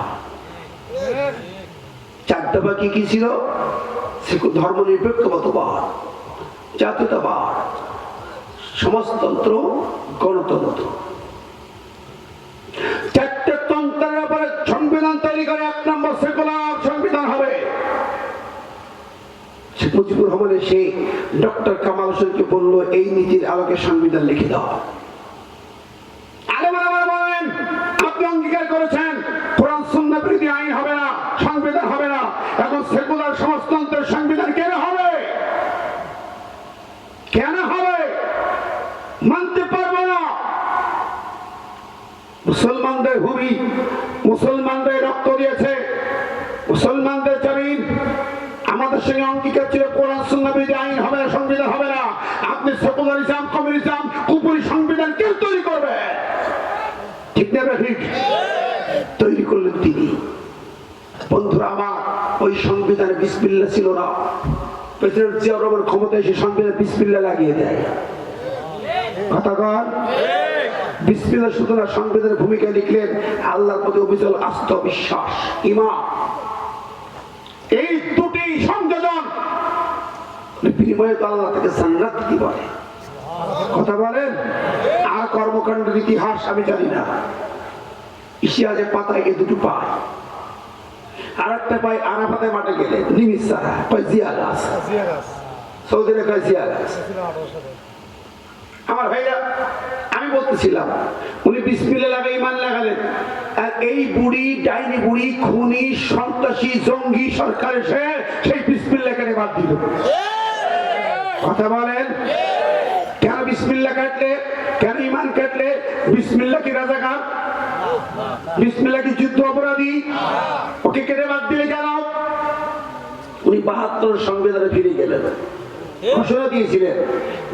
4 দফা কি কি ছিল? ধর্ম নিরপেক্ষবাদ, জাতীয়তাবাদ, সমাজতন্ত্র, গণতন্ত্র। 4টে তন্ত্রের ব্যাপারে সংবিধান তৈরি করে 1 নম্বর সেকুলার সংবিধান হবে। শেখ মুজিবুর রহমান এসে ডক্টর কামাল হোসেনকে বললো এই নীতির আলোকে সংবিধান লিখে দাও। আলেমেরা রক্ত দিয়েছে, মুসলমানদের জমিন আমাদের সঙ্গে অঙ্গীকার ছিল কোরআন সুন্নাহ বিরোধী আইন হবে না, সংবিধান হবে না। আপনি সেকুলারিজম, কমিউনিজম, কুপুরি সংবিধান কেউ তৈরি করবে, ঠিক না? ঠিক তৈরি করলেন তিনি। বন্ধুরা আমার, ওই সংবিধানে বিসমিল্লাহ ছিল না। প্রেসিডেন্ট জিয়াউর রহমান ক্ষমতায় এসে সংবিধানে বিসমিল্লাহ লাগিয়ে দেয়। কথা কন, বিসমিল্লাহ শুধু না, সংবিধানের ভূমিকা লিখলেন আল্লাহর প্রতি অবিচল আস্থা, বিশ্বাস, ঈমান। এই দুটি সংযোজন বিনিময়ে তো আল্লাহ থেকে জান্নাত দিতে পারে। কথা বলেন। আর কর্মকাণ্ডের ইতিহাস আমি জানি না, ইতিহাসের পাতায় এই দুটো পায়। আর একটা পাই আরাফাতের মাঠে গেলে নিমিসারা পাই জিয়া গাছ, সৌদি আরবে জিয়া গাছ। আমার ভাইরা, আমি বলতেছিলাম উনি বিসমিল্লাহ লাগে ঈমান লাগালেন, আর এই বুড়ি, ডাইনি বুড়ি, খুনি, সন্ত্রাসী, জঙ্গি সরকার এসে সেই বিসমিল্লাহ কেন বাদ দিল? কথা বলেন। কেন বিসমিল্লাহ কাটলে? কেন ঈমান কাটলে? বিসমিল্লাহ কি রাজাকার? বিসমিল্লাহ কি যুদ্ধ অপরাধী? ওকে কেটে বাদ দিলে কেন? উনি ৭২ সংবিধানে ফিরে গেলেন, ঘোষণা দিয়েছিলেন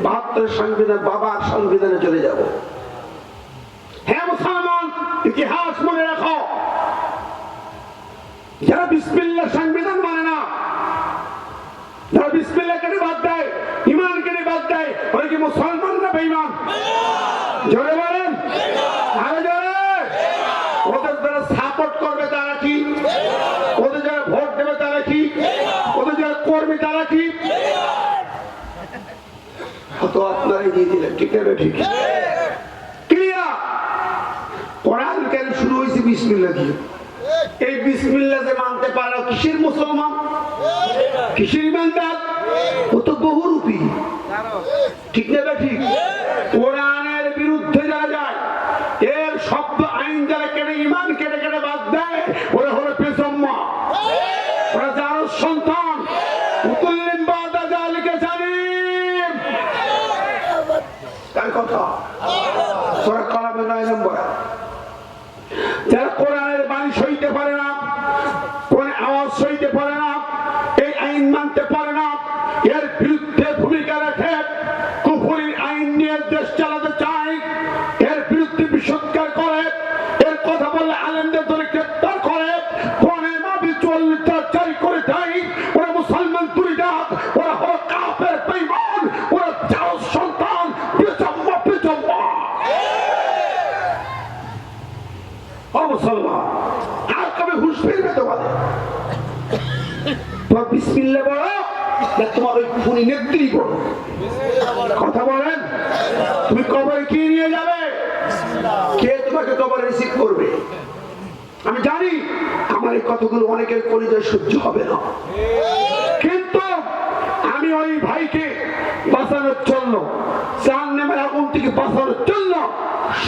৭২ সংবিধান, বাবার সংবিধানে চলে যাব। হ্যাঁ মুসলমান, ইতিহাস মনে রাখো, যারা বিসমিল্লাহ সংবিধান মানে না, যারা বিসমিল্লাহ কেটে বাদ দেয়, ঈমান কেটে বাদ দেয়, ওরা কি মুসলমান না বেঈমান? জোরে বলেন, আরো জোরে। ওদের যারা সাপোর্ট করবে তারা কি? ওদের যারা ভোট দেবে তারা কি? ওদের যারা কর্মী তারা কি? তো আপনারাই দিয়ে দিলেন, ঠিক আছে? ঠিক ক্লিয়ার। কোরআন কেন শুরু হয়েছে বিসমিল্লাহ দিয়ে? এই বিসমিল্লাহ যে মানতে পারে না, কিসের মুসলমান, কিসের ইমানদার? ও তো বহুরূপী, ঠিক না? ঠিক। কোরআনের বিরুদ্ধে যারা যায়, এর শব্দ আইন যারা কেটে, ঈমান কেটে কেটে বাদ দেয়, ওরা হলো বেজম্মা, ওরা যার সন্তান। উতুল্লিম বাদা জালিকা জালিম। কার কথা? সূরা কালামের ৯ নম্বর। যারা কোরআনের বাণী সইতে পারে না, কোরআনের আওয়াজ সইতে পারে না, এই আইন মানতে পারে না, এর বিরুদ্ধে ভূমিকা রাখে, কুফরির আইন নিয়ে দেশ চালাতে চায়, এর বিরুদ্ধে বিষোৎকার করে, এর কথা বললে আলেমদের ধরে গ্রেফতার করে, কোরআনের মাহফিল ৪৪ জারি করে দেয়, ওরা মুসলমান তুলি ডাক, ওরা হলো কাফের, বেঈমান, ওরা জাউস সন্তান, বেজম্মা বেজম্মা। ও মুসলমান, আর কবে হুঁশ ফিরবে তোমাদের? তোমার বিসমিল্লাহ বলো, তোমার ওই খুনি নেত্রী বলো। কথা বলেন। তুমি কবরে কি নিয়ে যাবে? কে তোমাকে কবরে রিসিভ করবে? আমি জানি আমার এই কথাগুলো অনেকের কলিজায় সহ্য হবে না, কিন্তু আমি ওই ভাইকে বাঁচানোর জন্য, জাহান্নামের আগুন থেকে বাঁচানোর জন্য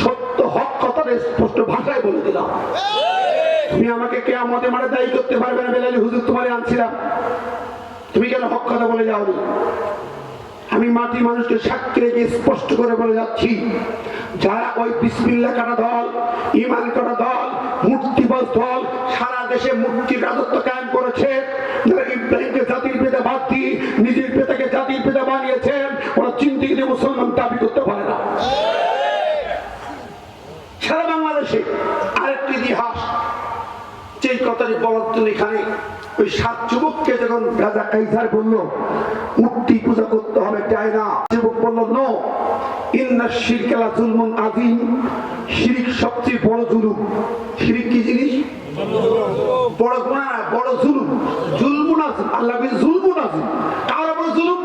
সত্য হক কথাটা স্পষ্ট ভাষায় বলে দিলাম। তুমি আমাকে কিয়ামতের মাঠে দায়ী করতে পারবে না, বেলালি হুজুর তোমারে আনছিলাম, তুমি কেন হক কথা বলে যাওনি? আমি মাটি মানুষকে সাক্ষী রেখে স্পষ্ট করে বলে যাচ্ছি, যারা ওই বিসমিল্লাহ কাটা দল, ঈমান কাটা দল, মূর্তিবাজ দল সারা দেশে মূর্তির রাজত্ব কায়েম করেছে, যারা ইব্রাহিমকে জাতির পিতা বাদ দিয়ে নিজের পিতাকে জাতির পিতা বানিয়েছেন, ওরা চিন্তিত মুসলমান দাবি করতে পারে না। সারা বাংলাদেশে আরেকটি ইতিহাস, যেই কথাটি বলার জন্য এখানে ওই ৭ যুবককে যখন রাজা কাইসার বলল মূর্তি পূজা করতে হবে, তাই না? যুবক বলল নো, ইন্না শিরকা লা যুলমুন আযীম, শিরক সবচেয়ে বড় জুলুম। শিরক কি জিনিস? বড় গুনাহ না, বড় জুলুম। জুলমুন আযীম, আল্লাহ বলেন জুলমুন আযীম। কার উপরে জুলুম?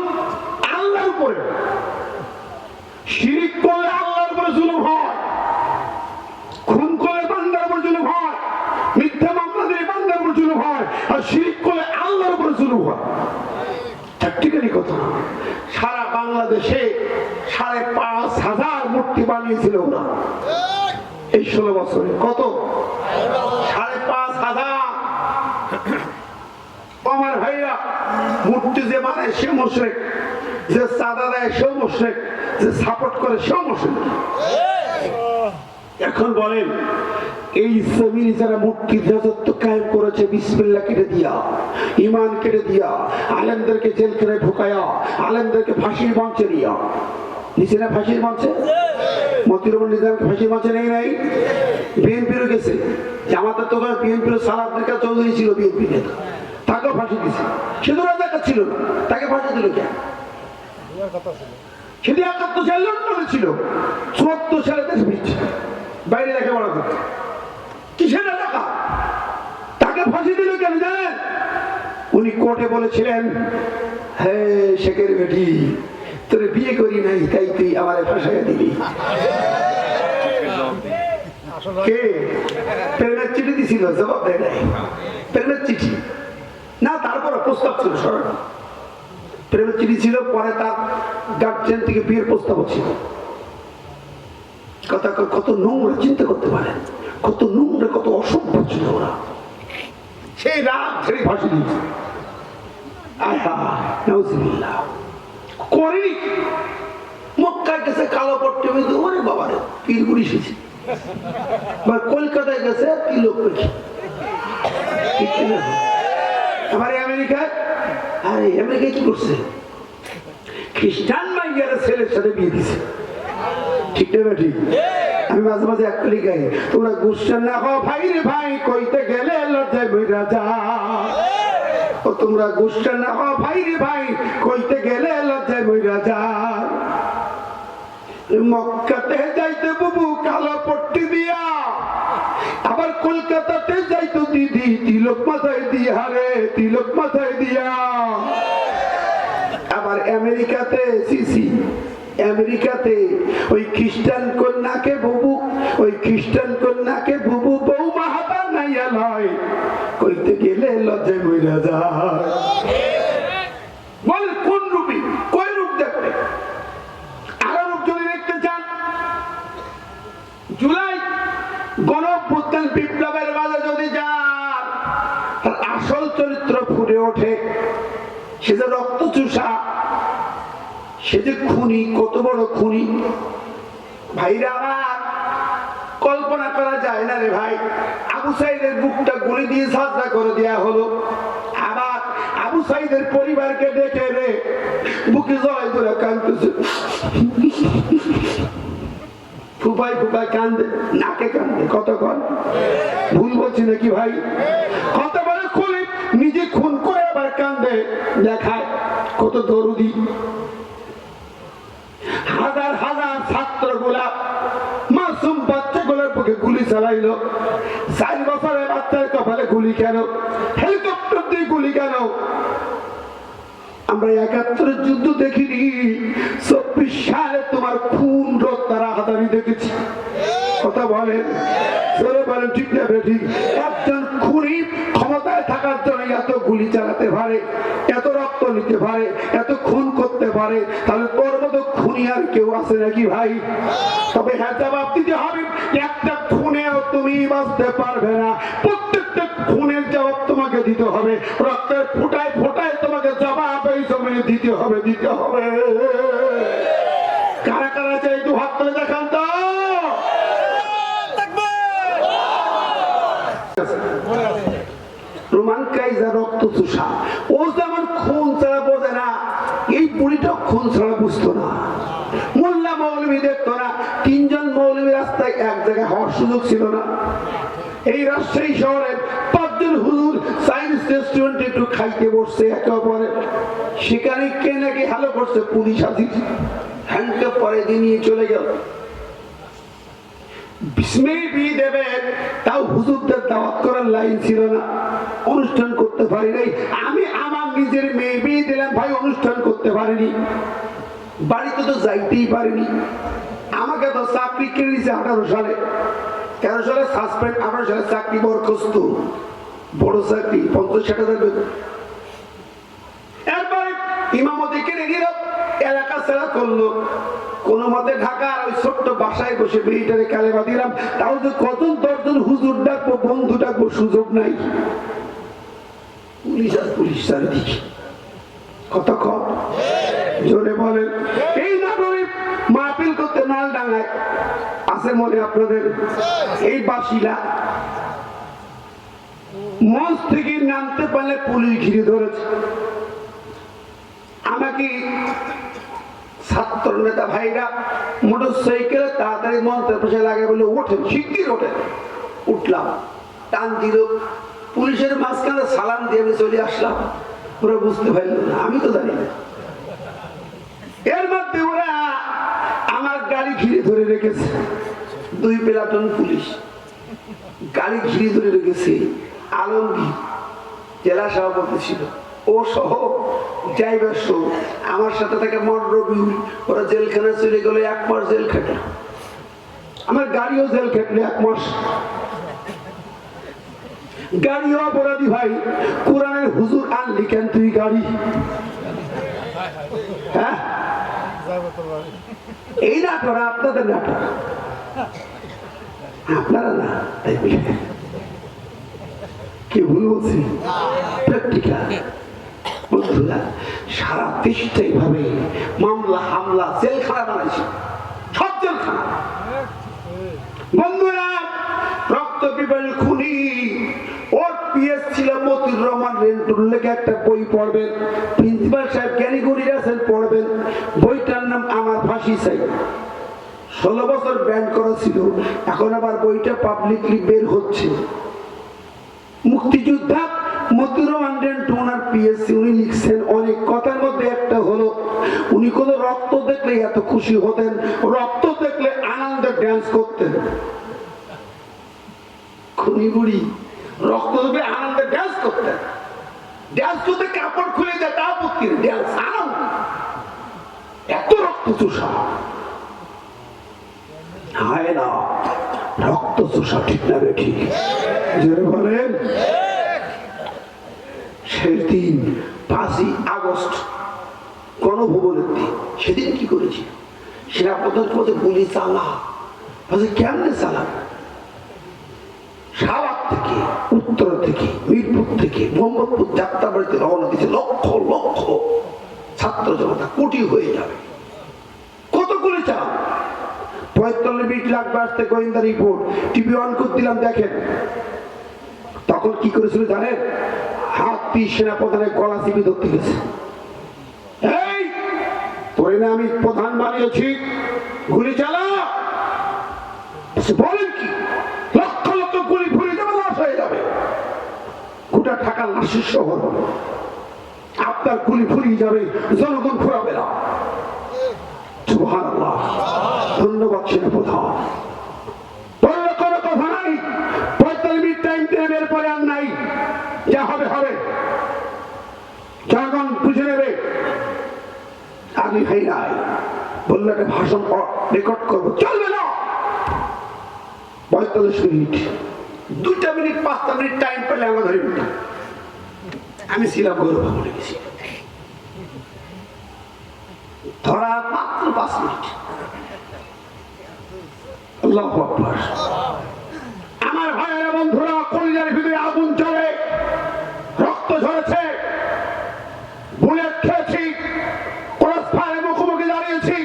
আল্লাহর উপরে। শিরক করলে আল্লাহর উপরে জুলুম হয়, খুন করলে বান্দার উপর জুলুম হয়, মিথ্যা মামলা দিয়ে বান্দার উপর জুলুম হয়, আর শিরক করলে আল্লাহর উপর জুলুম হয়। ঠিকই কথা। সারা বাংলাদেশে ৫,৫০০ মূর্তি বানিয়েছিল ওরা এই ১৬ বছরে। কত? ৫,৫০০। আমার ভাইরা, মূর্তি যে বানায় সে মুশরিক, যে চাঁদা দেয় সেও মুশরিক, যে সাপোর্ট করে সেও মুশরিক। এখন বলেন এই জমিনে যারা মূর্তির রাজত্ব কায়েম করেছে, বিসমিল্লাহ কেটে দিয়া, ঈমান কেটে দিয়া, আলেমদেরকে জেলখানায় ঢুকায়া, আলেমদেরকে ফাঁসির মঞ্চে নিয়া, নিচে না ফাঁসির মঞ্চে, মতিউর রহমান নিজামকে ফাঁসির মঞ্চে নেই নাই, বিএনপিরও গেছে, জামাতের তো বিএনপির সালাদ রেখা চৌধুরী ছিল বিএনপি নেতা, তাকেও ফাঁসি দিয়েছে। শুধু রাজাকার ছিল না, তাকে ফাঁসি দিল কেন? সেটি ৭১ সালে লন্ডনে ছিল, ৭৪ সালে দেশ বিচ্ছে বাইরে রেখে বড় করতে, কিসের টাকা? তাকে ফাঁসি দিল কেন জানেন? উনি কোর্টে বলেছিলেন, হে শেখের বেটি, তোর বিয়ে করি নাই তাই তুই আমার ফাঁসাইয়া দিবি। কে প্রেমের চিঠি দিছিল? জবাব দেয় নাই। প্রেমের চিঠি না, তারপরে প্রস্তাব ছিল, সরানো প্রেমের চিঠি ছিল, পরে তার গার্জিয়ান থেকে বিয়ের প্রস্তাব ছিল। কথা কত নোংরা, চিন্তা করতে পারেন, কত নোংরা, কত অসভ্য ছিল ওরা। সেই রাত ছেড়ে ফাঁসি দিয়েছে। করেনি, মক্কায় গেছে কালো পট্টে বেঁধে, ওরে বাবারে পীরগুড়ি এসেছে। কলকাতায় গেছে তিলক পেখি। আমার আমেরিকায়, আরে আমেরিকায় কি করছে? খ্রিস্টান মাইয়ার ছেলের সাথে বিয়ে দিছে। ঠিক না ঠিক? আমি মাঝে মাঝে এক কলি গাই, তোমরা গুসা না হো ভাই রে ভাই, কইতে গেলে লজ্জায় বইরা যা। ও তোমরা গুসা না হো ভাই রে ভাই, কইতে গেলে লজ্জায় বইরা যা। মক্কাতে যাইতে বুবু কালো পট্টি দিয়া, আবার কলকাতাতে যাইতো দিদি তিলক মাথায় দিয়া, রে তিলক মাথায় দিয়া। আবার আমেরিকাতে সিসি, আমেরিকাতে ওই খ্রিস্টান কন্যাকে বুবু, ওই খ্রিস্টান কন্যাকে বুবু বউ মাহাবা নাইয়া লয়, কইতে গেলে লজ্জায় বইরা যায়। বল কোন রূপী, কই রূপ দেখবে? আরো রূপ যদি দেখতে চান, জুলাই গণঅভ্যুত্থান বিপ্লবের মাঝে যদি যান, তার আসল চরিত্র ফুটে ওঠে। সে যে রক্ত চুষা, সে যে খুনি, কত বড় খুনি ভাইরা আমার, কল্পনা করা যায় না রে ভাই। আবু সাইদের বুকটা গুলি দিয়ে সাজদা করে দেয়া হলো, আবার আবু সাইদের পরিবারকে ডেকে রে বুকে জড়াই ধরে কাঁদতেছে, ফুপাই ফুপাই কান্দে, নাকে কান্দে। কতক্ষণ ভুল বলছি নাকি ভাই? কত বড় খুলি, নিজে খুন করে আবার কান্দে, দেখায় কত দরুদি। হাজার হাজার ছাত্র গুলা, মাসুম বাচ্চাগুলোর বুকে গুলি চালাইলো। 4 বছরের বাচ্চার কপালে গুলি কেন? হেলিকপ্টার দিয়ে গুলি কেন? আমরা ৭১ যুদ্ধ দেখিনি, ২৪ সালে তোমার খুন রক্তারা হাতারি দেখেছি। কথা বলেন, বলেন ঠিক না ঠিক? একজন খুনি ক্ষমতায় থাকার জন্য এত গুলি চালাতে পারে, এত রক্ত নিতে পারে, এত খুন করতে পারে, তাহলে তোর মতো খুনি আর কেউ আছে নাকি ভাই? তবে হ্যাঁ, জবাব দিতে হবে, একটা খুনেও তুমি বাঁচতে পারবে না, প্রত্যেকটা খুনের জবাব তোমাকে দিতে হবে, রক্তের ফোঁটায় ফোঁটায় তোমাকে জবাব এই জমিনে দিতে হবে, দিতে হবে। কারা কারা চাই একটু হাত তুলে দেখান তো। রোমান কাইজার রক্ত চুষা, ও যেমন খুন ছাড়া বোঝে না, এই বুড়িটা খুন ছাড়া বুঝতো না। মোল্লা মৌলবী দেখতো না, 3 জন মৌলবী রাস্তায় এক জায়গায় হওয়ার সুযোগ ছিল না। এই রাজশাহী শহরে 5 জন হুজুর সায়েন্স রেস্টুরেন্টে একটু খাইতে বসছে একে অপরে, সেখানে কে নাকি হ্যালো করছে, পুলিশ হাজির, হ্যান্ডকাপ পরে দিয়ে নিয়ে চলে গেল। বিয়ে দেবে, তাও হুজুরদের দাওয়াত করার লাইন ছিল না, অনুষ্ঠান করতে পারি নাই। আমি আমার নিজের মেয়ে বিয়ে দিলাম ভাই, অনুষ্ঠান করতে পারিনি, বাড়িতে তো যাইতেই পারিনি। আমাকে তো চাকরি কিনে দিয়েছে 18 সালে, 13 সালে সাসপেন্ড, 18 সালে চাকরি বরখাস্ত, বড় চাকরি, 50-60 হাজার বেতন। এরপরে ইমামতি কিনে দিল, এলাকা ছাড়া করলো, কোন মতে ঢাকার ওই ছোট্ট বাসায় বসে মেয়েটারে কালেমা দিলাম, তাও যে কজন 10 জন হুজুর ডাকবো, বন্ধু ডাকবো, সুযোগ নাই। পুলিশ আর পুলিশ চারিদিকে, কতক্ষণ জোরে বলেন। এই নাটরে মাহফিল করতে নাল ডাঙায় আছে মনে আপনাদের? এই বাসিলা মঞ্চ থেকে নামতে পারলে পুলিশ ঘিরে ধরেছে আমাকে। ছাত্র নেতা ভাইরা মোটর সাইকেলে তাড়াতাড়ি মঞ্চের পাশে লাগে বলে ওঠেন, শিগগির ওঠেন। উঠলাম, টান দিল, পুলিশের মাঝখানে সালাম দিয়ে আমি চলে আসলাম। ওরা বুঝতে পারল না, আমি তো জানি না। এর মধ্যে ওরা আমার গাড়ি ঘিরে ধরে রেখেছে, 2 প্লাটুন পুলিশ গাড়ি ঘিরে ধরে রেখেছে। আলমগীর জেলা সভাপতি ছিল, ও সহ ড্রাইভার সহ আমার সাথে থেকে রবিউল, ওরা জেলখানায় চলে গেল। 1 মাস জেল খাটে, আমার গাড়িও জেল খাটলে 1 মাস। গাড়িও অপরাধী ভাই। কোরআনের হুজুর আনলি কেন তুই গাড়ি? হ্যাঁ, এই নাটক আপনাদের নাটক, আপনারা না। কি ভুল বলছি? প্র্যাকটিক্যাল বন্ধুরা, সারা দেশটা এইভাবে মামলা হামলা জেলখানা বানাইছে, সব জেলখানা। বন্ধুরা, রক্ত পিপাসু খুনি ওর পিএস ছিল মতিউর রহমান রেন্টুর, লেখা একটা বই পড়বেন, প্রিন্সিপাল সাহেব জ্ঞানী গণির আছেন, পড়বেন। বইটার নাম আমার ফাঁসি চাই। 16 বছর ব্যান করা ছিল, এখন আবার বইটা পাবলিকলি বের হচ্ছে। মুক্তিযোদ্ধা মতিউর রহমান রেন্টু ওনার পিএসসি, উনি লিখছেন অনেক কথার মধ্যে একটা হলো, উনি কোন রক্ত দেখলে এত খুশি হতেন, রক্ত দেখলে আনন্দে ড্যান্স করতেন। খুনি বুড়ি রক্ত দেখলে আনন্দে ড্যান্স করতেন, ড্যান্স করতে কাপড় খুলে দেয়, তা আপত্তি, ড্যান্স আনন্দ। এত রক্ত চোষা হয় না, রক্ত চোষা ঠিক না বেঠি? জোরে বলেন। সেই দিন 5ই আগস্ট গণভবনের দিন, সেদিন কি করেছি? সেনাপ্রধান বলতে গুলি চালা, কেমনে চালা? শাহবাগ থেকে, উত্তর থেকে, মিরপুর থেকে, মোহাম্মদপুর যাত্রাবাড়িতে রওনা দিয়েছে লক্ষ লক্ষ ছাত্র জনতা, কোটি হয়ে যাবে। কত গুলি চালা? 45 মিনিট লাগবে আসতে, গোয়েন্দা রিপোর্ট। টিভি অন করে দিলাম, দেখেন। তখন কি করেছিল জানেন? হাত দিয়ে সেনাপ্রধানের গলা চিপে ধরতে গেছে। এই তোরে না আমি প্রধান বানিয়েছি, গুলি চালা। বলেন কি? লক্ষ লক্ষ গুলি ফুরে যাবে, লাশ হয়ে যাবে। গোটা ঢাকা লাশের শহর, আপনার গুলি ফুরিয়ে যাবে, জনগণ ফুরাবে না। সুবহানাল্লাহ, ধন্যবাদ সেনাপ্রধান। বললো কোনো কথা নাই, 45 মিনিট টাইম দেন, এরপরে আর নাই, যা হবে হবে, জনগণ বুঝে নেবে। আমি ভাই নাই বললো একটা ভাষণ রেকর্ড করবো, চলবে না। 45 মিনিট, 2 মিনিট 5 মিনিট টাইম পেলে আমার ধরে না। আমি ছিলাম গৌরব ভবনে গেছি, ধরা মাত্র 5 মিনিট। আল্লাহু আকবার। আমার ভাইয়েরা বন্ধুরা, কলিজার ভিতরে আগুন জ্বলে, রক্ত ঝরেছে, বুলেট খেয়েছি, ক্রস ফায়ারের মুখোমুখি দাঁড়িয়েছি,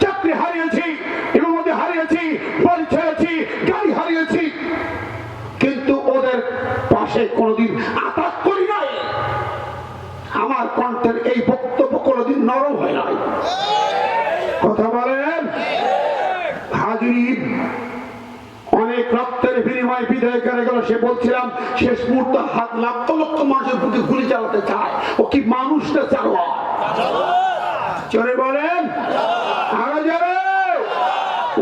চাকরি হারিয়েছি, এর মধ্যে হারিয়েছি, বাড়ি ছেড়েছি, গাড়ি হারিয়েছি, কিন্তু ওদের পাশে কোনোদিন আঘাত করি নাই। আমার কণ্ঠের এই বক্তব্য কোনোদিন নরম হয় নাই। কথা বলেন হাজির। অনেক রক্তের বিনিময় বিদায় করে গেল। সে বলছিলাম শেষ মুহূর্তে হাত লক্ষ লক্ষ মানুষের বুকে গুলি চালাতে চায়, ও কি মানুষটা চাওয়া? চলে বলেন আরো যাবে,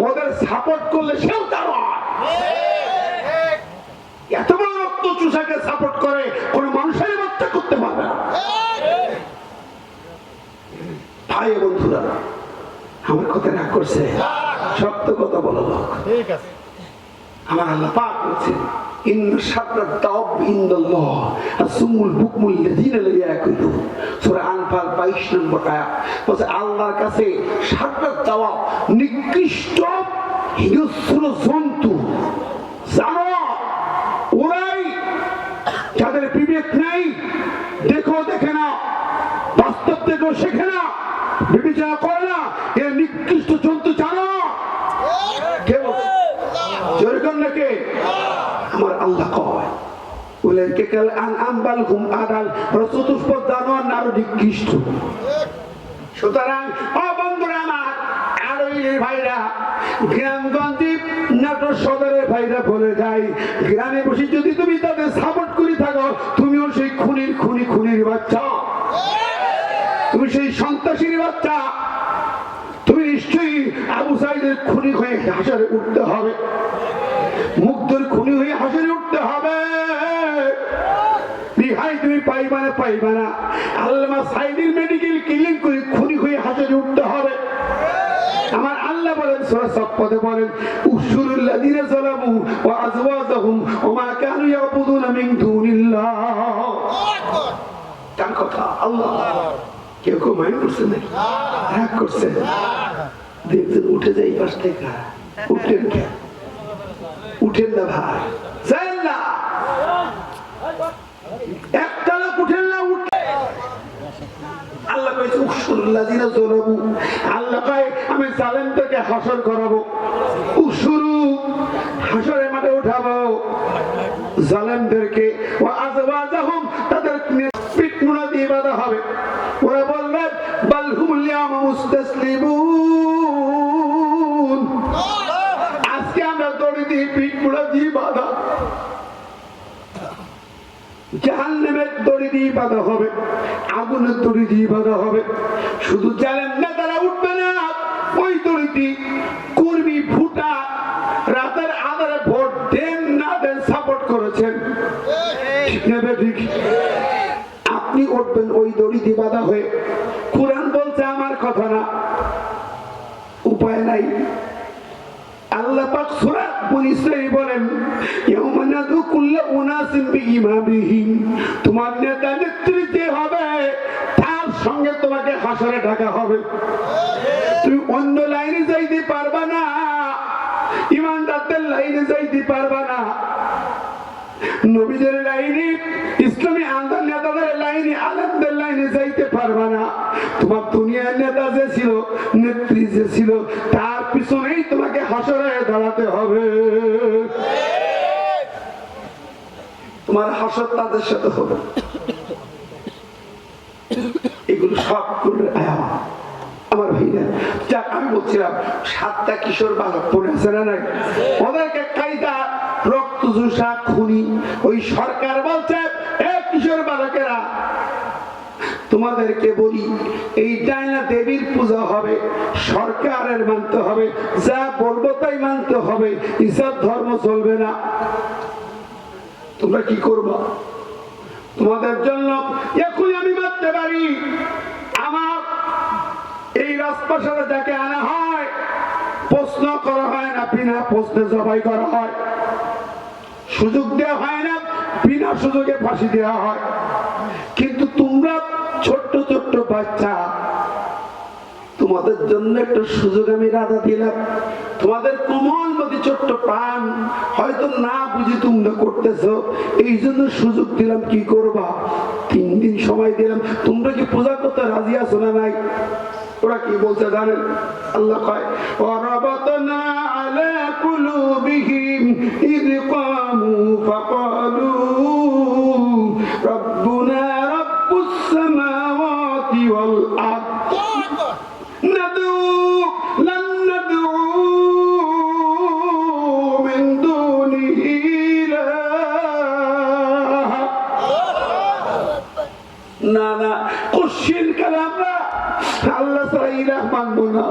ওদের সাপোর্ট করলে সেও চাওয়া। এত বড় রক্ত চুষাকে সাপোর্ট করে কোন মানুষের বাচ্চা করতে পারবে না। ভাই বন্ধুরা, আমার কথা রাগ করছে, সত্য কথা বলো লোক। ঠিক আছে, আমার আল্লাহ পাক বলেছেন ইন্না শাররাদ দাওয়াব ইনদাল্লাহ আসুমুল বুকমুল লাযিনা লা ইয়াকুলুন। সূরা আনফাল 22 নম্বর আয়াত। বলছে আল্লাহর কাছে শাররাদ দাওয়াব, নিকৃষ্ট হিংস্র জন্তু, জানো ওরাই যাদের বিবেক নেই, দেখো দেখে না, বাস্তব দেখো শেখে না, বিবেচনা করে না, এর নিকৃষ্ট জন্তু জানো। কেউ কে? আমার আল্লাহ কয় উলাইকা কাল আনআম বাল হুম আদাল, চতুষ্প জানোয়ার আরো নিকৃষ্ট। সুতরাং ও বন্ধুরা আমার, আরোইয়ের ভাইরা, গ্রামগঞ্জে নাটোর সদরের ভাইরা বলে যাই, গ্রামে বসে যদি তুমি তাদের সাপোর্ট করে থাকো, তুমিও সেই খুনির বাচ্চা, তুমি সেই সন্ত্রাসীর বাচ্চা। তুমি নিশ্চয়ই আবু সাইদের খুনি হয়ে হাসরে উঠতে হবে, মুগ্ধর খুনি হয়ে হাসরে উঠতে হবে। রিহাই তুমি পাইবা না। আল্লামা সাইদের মেডিকেল ক্লিনিক করে খুনি হয়ে হাসরে উঠতে হবে। আমার আল্লাহ বলেন সূরা সাফফাতে বলেন, উশুরুল লাযিনা যালামু ওয়া আযওয়াজুহুম ওয়া মা কানু ইয়াবুদুনা মিন দুনিল্লাহ। তার কথা আল্লাহ কেউ মাইন্ড করছেন না, রাগ করছেন? দেখছেন উঠে যাই পাশ থেকে, উঠেন না ভাই, যাই না একটা লোক উঠেন না, উঠে আল্লাহ কইছে উশুরুল লাযিনা যালামু, আল্লাহ কয় আমি জালেমদেরকে হাসর করাবো। উশুরু হাসরের মাঠে উঠাবো জালেমদেরকে, ওয়া আযওয়াজুহুম তাদের পিটমুনা দিয়ে বাঁধা হবে। ওরা বলবে বাল হুমুল ইয়াওমা মুস্তাসলিমুন, আজকে আমরা দড়ি দিয়ে পিটমুনা দিয়ে বাঁধা, জাহান্নামের দড়ি দিয়ে বাঁধা হবে, আগুনের দড়ি দিয়ে বাঁধা হবে। শুধু জালেম নেতারা উঠবে না, ওই দড়িতে কর্মী ফুটা রাতের আধারে ভোট দেন না দেন সাপোর্ট করেছেন, ঠিক নেবে ঠিক, আপনি উঠবেন ওই দড়ি দিয়ে বাঁধা হয়ে। কোরআন বলছে আমার কথা না, উপায় নাই। আল্লাহ পাক সূরা বনী ইসরাঈল বলেন, ইয়াওমা নাদউ কুল্লা উনাসিন বিইমামিহিম, তোমার নেতা নেতৃত্বে হবে, তার সঙ্গে তোমাকে হাসরে ডাকা হবে। তুমি অন্য লাইনে যাইতে পারবা না, ইমানদারদের লাইনে যাইতে পারবা না, নবীদের লাইনে, ইসলামী আন্দোলন নেতাদের লাইনে, আলেমদের লাইনে যাইতে পারবা না। তোমার দুনিয়ার নেতা যে ছিল, নেত্রী যে ছিল, তার পিছনেই তোমাকে হাসরে দাঁড়াতে হবে। তোমার হাসর তাদের সাথে হবে। এগুলো সব করে আমার ভাইরা, যাক আমি বলছিলাম 7টা কিশোর বালক পড়ে আছে না নাই, ওদেরকে কায়দা রক্ত চোষা খুনি। ওই সরকার বলছে কিশোর বালকেরা তোমাদেরকে বলি, এই ডাইনা দেবীর পূজা হবে, সরকারের মানতে হবে, যা বলবো তাই মানতে হবে, ইসব ধর্ম চলবে না। তোমরা কি করবা? তোমাদের জন্য এখন আমি মানতে পারি, আমার এই রাজপ্রাসাদে যাকে আনা হয় প্রশ্ন করা হয় না, বিনা প্রশ্নে জবাই করা হয়, সুযোগ দেওয়া হয় না, বিনা সুযোগে ফাঁসি দেওয়া হয়। কিন্তু তোমরা ছোট্ট ছোট্ট বাচ্চা, তোমাদের জন্য একটা সুযোগ আমি রাধা দিলাম। তোমাদের কোমল মধ্যে ছোট্ট প্রাণ হয়তো না বুঝি তোমরা করতেছো, এই জন্য সুযোগ দিলাম। কি করবা? 3 দিন সময় দিলাম, তোমরা কি পূজা করতে রাজি আছো না নাই? ওরা কি বলছে জানেন? আল্লাহ কয় ওয়ারাবাতনা আলা কুলুবিহিম ইয কামু ফাকালু রাব্বুনা রাব্বুস সামাওয়াতি ওয়াল আরদ নাদউ লান নাদউ মিন দুনিহি ইলাহা। না না, কুশিন কালাম না, আল্লাহ ছাড়া ইলাহ মানবো না,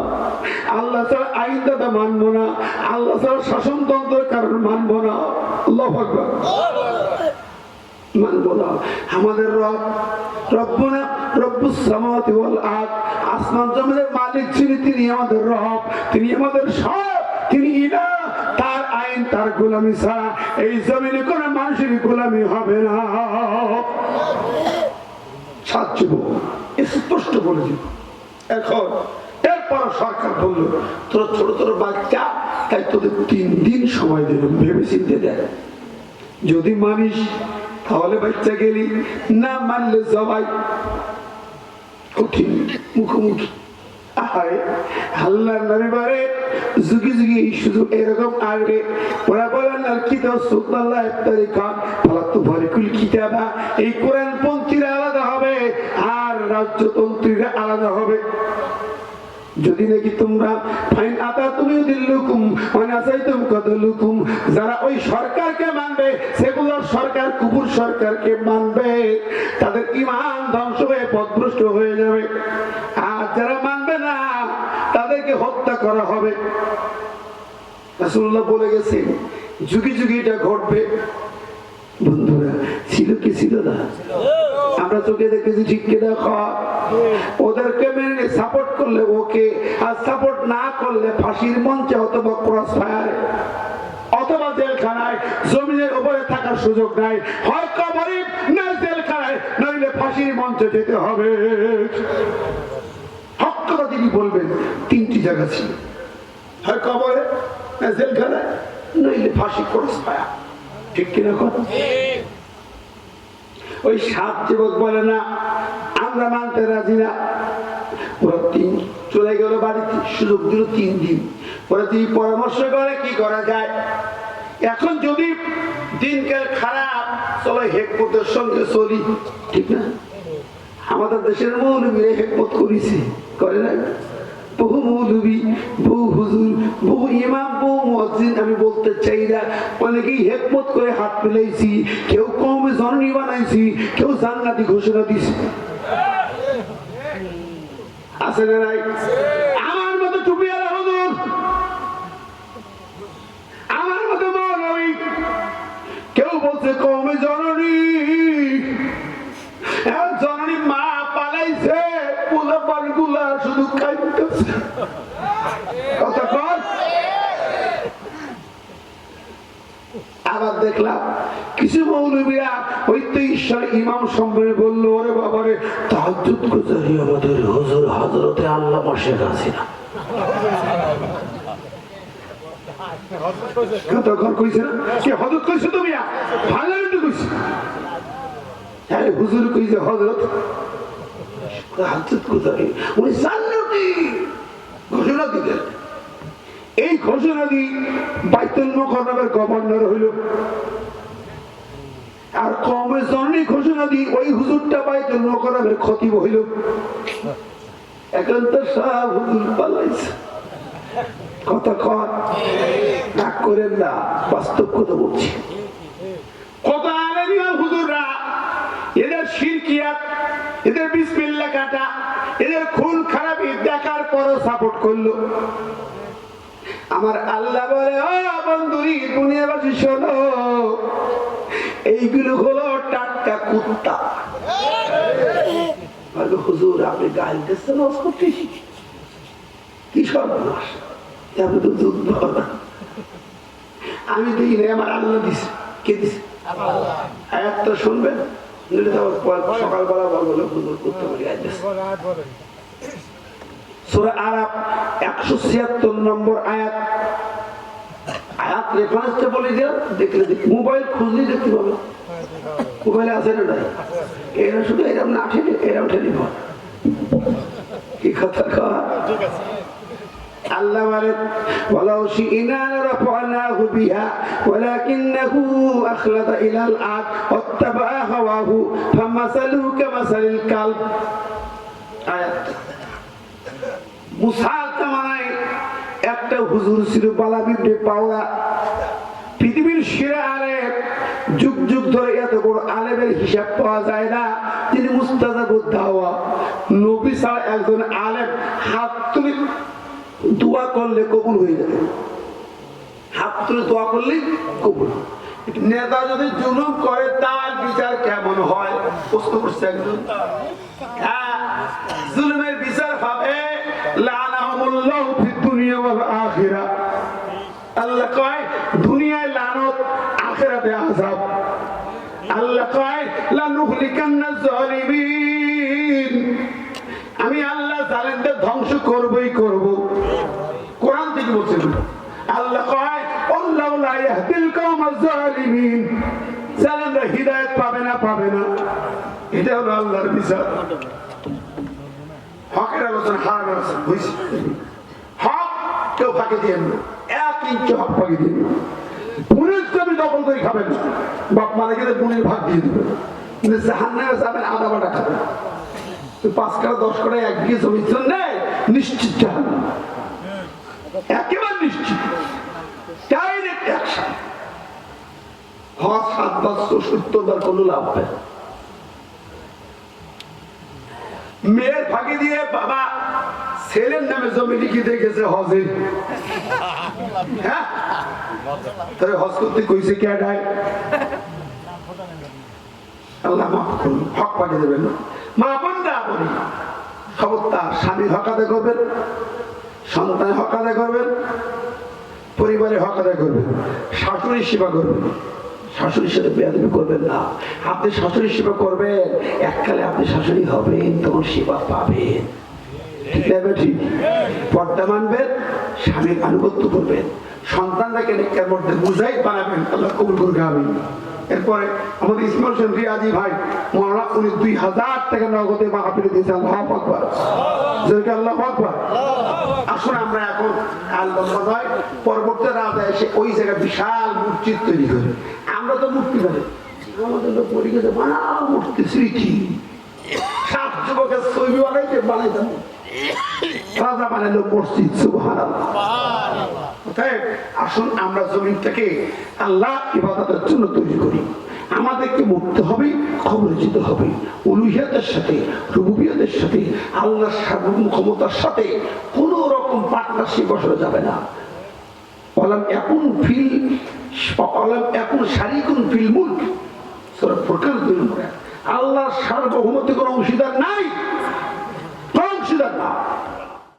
আল্লাহ ছাড়া আইন দাদা মানবো না, আল্লাহ ছাড়া শাসনতন্ত্রের কারণ মানবো না। আল্লাহু আকবার, মানবো না। আমাদের রব, রব্বুনা রব্বুস সামাওয়াতি ওয়াল আরদ, আসমান জমিনের মালিক যিনি, তিনি আমাদের রব, তিনি আমাদের সব, তিনি ইলাহ। তার আইন, তার গোলামি ছাড়া এই জমিনে কোনো মানুষের গোলামি হবে না। সাচ্চু স্পষ্ট বলে দিব। এখন এরপর সরকার বলল, তোরা ছোট ছোট বাচ্চা, তাই তোদের 3 দিন সময় দিলাম, ভেবে চিনতে দেয়। যদি মানিস তাহলে বাচ্চা গেলি, না মানলে সবাই কঠিন মুখোমুখি। আল্লাহ নবী বলে যুগে যুগে শুধু এরকম আসবে। ওরা বলেন আর কিতাব সুন্নাল্লাহ ইফতারি খান ফালাতু ফারিকুল কিতাবা, এই কোরআন পন্থীরা আলাদা হবে আর রাজ্যতন্ত্রীরা আলাদা হবে। যদি নাকি তোমরা ফাইন আতা তুমি দিল্লুকুম মানে আসাইতুম কাদলুকুম, যারা ওই সরকারকে মানবে সেগুলোর সরকার কুফর সরকারকে মানবে, তাদের ঈমান ধ্বংস হয়ে পথভ্রষ্ট হয়ে যাবে। আর যারা মানবে না তাদেরকে হত্যা করা হবে। রাসূলুল্লাহ বলে গেছেন যুগে যুগে এটা ঘটবে। বন্ধুরা ছিল কি ছিল না? আমরা চোখে দেখেছি, ঠিক কিনা? ওদেরকে মেনে সাপোর্ট করলে ওকে, আর সাপোর্ট না করলে ফাঁসির মঞ্চে অথবা ক্রস ফায়ারে অথবা জেলখানায়, জমিনের উপরে থাকার সুযোগ নাই, হয় কবরে না জেলখানায়, নইলে ফাঁসির মঞ্চে যেতে হবে। হক কথা তিনি বলবেন, তিনটি জায়গা ছিল, হয় কবরে না জেলখানায়, নইলে ফাঁসি ক্রস ফায়ার। ঠিক কিনা কথা? ওই 7 যুবক বলে না আমরা মানতে রাজি না। ওরা চলে গেল বাড়িতে, সুযোগ দিল 3 দিন। ওরা তিনি পরামর্শ করে কি করা যায়। এখন যদি দিনকাল খারাপ, চলো হেকমতের সঙ্গে চলি, ঠিক না? আমাদের দেশের মৌলবীরা হেকমত করেছে, করে না? বহু মৌলবী, বহু হুজুর, বহু ইমাম, বহু মুয়াজ্জিন, আমি বলতে চাই না, অনেকেই হেকমত করে হাত মিলাইছি, কেউ কওমে জননী বানাইছি, কেউ জান্নাতি ঘোষণা দিছে। আছে না নাই? আমার মতো টুপিওয়ালা হুজুর, আমার মতো মৌলবী, কেউ বলছে কওমে জননী, জননী মা পালাইছে, পোলা পানগুলা শুধু খাইতেছে। কথা কর। আবার দেখলাম কিছু মৌলবীরা ওই 23 সালে ইমাম সম্মেলনে বললো, ওরে বাবারে তাহাজ্জুদ গুজারি আমাদের হুজুর হযরতে আল্লামা শেখ হাসিনা। তখন কইছে না কি হযরত কইছো তুমি? ভালো কিন্তু কইছো। আরে হুজুর কইছে হযরত তাহাজ্জুদ গুজারি, উনি জান্নাতি ঘোষণা দিলেন। এই ঘোষণা দিয়ে বাইতুল মুকাররমের গভর্নর হইল, আর কওমে জননী ঘোষণা দিয়ে ওই হুজুরটা বাইতুল মুকাররমের খতিব হইল। এখন তো সব হুজুর পালাইছে। কথা কর, রাগ করেন না, বাস্তব কথা বলছি। কত আলেম হুজুররা এদের শিরকিয়াত, এদের বিসমিল্লাহ কাটা, এদের খুন খারাপি দেখার পরও সাপোর্ট করলো। আমার আল্লাহ বলে, ও বন্ধুরি দুনিয়াবাসী শোনো, এইগুলো হলো টাটকা কুত্তা। হুজুর আপনি গাল দিচ্ছেন, কি সর্বনাশ, আপনি তো যুদ্ধ না। আমি দেখি না, আমার আল্লাহ দিছে। কে দিছে? আয়াতটা শুনবেন, সকালবেলা বলবো হুজুর করতে পারি। সূরা আরাফ 176 নম্বর আয়াত। আয়াত রেফারেন্সটা বলে দিলাম, দেখলে মোবাইল খুঁজলে দেখতে পাবে। মোবাইলে আছে না? নাই। এরা শুধু এরকম না আসে, এরাও টেলিফোন। কি কথা কয়? আল্লাহ বলেন, ওয়ালাউ শি'না লারাফা'নাহু বিহা ওয়ালাকিন্নাহু আখলাদা ইলাল আরদ ওয়াত্তাবা'a হাওয়াহু ফামাসালুহু কামাসালিল কালব। আয়াত মুসার জামানায় একটা হুজুর ছিল, বালাম ইবনে পাওয়া, পৃথিবীর সেরা আলেম। যুগ যুগ ধরে এত বড় আলেমের হিসাব পাওয়া যায় না। তিনি মুস্তাজাবুদ দাওয়া, নবী ছাড়া একজন আলেম হাত তুলে দোয়া করলে কবুল হয়ে যাবে। হাত তুলে দোয়া করলে কবুল। নেতা যদি জুলুম করে তার বিচার কেমন হয়? প্রশ্ন করছে একজন। হ্যাঁ, জুলুমের বিচার হবে লানাহুমুল্লাহু ফিদ দুনিয়া ওয়াল আখিরাহ। আল্লাহ কয় দুনিয়ায় লানত, আখিরাতে আযাব। আল্লাহ কয় লানুহলিকান্নাজ জালিমিন, আমি আল্লাহ জালেমদের ধ্বংস করবই করব। কোরআন থেকে বলছেন। আল্লাহ কয় আল্লাহু লা ইয়াহদিল কওমাজ জালিমিন, জালেমরা হিদায়াত পাবে না, পাবে না। এটা হলো আল্লাহর বিচার। হকের আলোচনা হারাম আলোচনা বুঝছি হক কেউ ফাঁকে দিয়ে না 1 ইঞ্চি হক ফাঁকে দিয়ে না পুলিশ জমি দখল করে খাবেন না বাপ মারা গেলে পুলিশ ভাগ দিয়ে দেবেন কিন্তু জাহান্নামে যাবেন আধা বাটা খাবেন 5 কাটা 10 কাটা 1 বিঘে জমির জন্য নিশ্চিত জাহান্নাম একেবারে নিশ্চিত ডাইরেক্ট অ্যাকশন হজ 7 বছর 70 বার কোনো লাভ নেই মেয়ের ফাঁকি দিয়ে বাবা ছেলের নামে জমি লিখিতে গেছে হজে হ্যাঁ তাহলে হজ করতে কইছে কে ডায় আল্লাহ মাফ করুন হক ফাঁকি দেবেন না মা বোনরা বলি খবরদার স্বামীর হক আদায় করবেন সন্তানের হক আদায় করবেন পরিবারের হক আদায় করবেন শাশুড়ির সেবা করবেন শাশুড়ির সাথে বেয়াদবি করবেন না আপনি শাশুড়ির সেবা করবেন এককালে আপনি শাশুড়ি হবেন তখন সেবা পাবেন ঠিক আছে ঠিক পর্দা মানবেন স্বামীর আনুগত্য করবেন সন্তানটাকে নেককার মধ্যে মুজাহিদ বানাবেন আল্লাহ কবুল করবে আমি এরপরে আমাদের ইসমাইল হোসেন রিয়াজি ভাই মৌলানা উনি 2000 টাকা নগদে মাহফিলে দিয়েছেন আল্লাহু আকবার জোরে আল্লাহু আকবার আসুন আমরা এখন আল্লাহ পরবর্তী রাজা এসে ওই জায়গায় বিশাল মসজিদ তৈরি করে আমরা তো মূর্তি বানাই আমাদের লোক পড়ে গেছে বানাও মূর্তি স্মৃতি 7 যুবকের ছবি বানাইতাম রাজা বানাইলো মসজিদ সুবহানাল্লাহ আসুন আমরা জমিনটাকে আল্লাহ ইবাদতের জন্য তৈরি করি আমাদেরকে মরতে হবে কবরে যেতে হবে উলুহিয়াতের সাথে রুবুবিয়তের সাথে আল্লাহর সার্বভৌম ক্ষমতার সাথে কোন রকম পার্টনারশিপ বসানো যাবে না ওয়ালাম ইয়াকুন শারিকুন ফিল মুলক সূরা ফুরকান 2 নম্বর আয়াত আল্লাহর সার্বভৌমত্বে কোনো অংশীদার নাই কোন অংশীদার না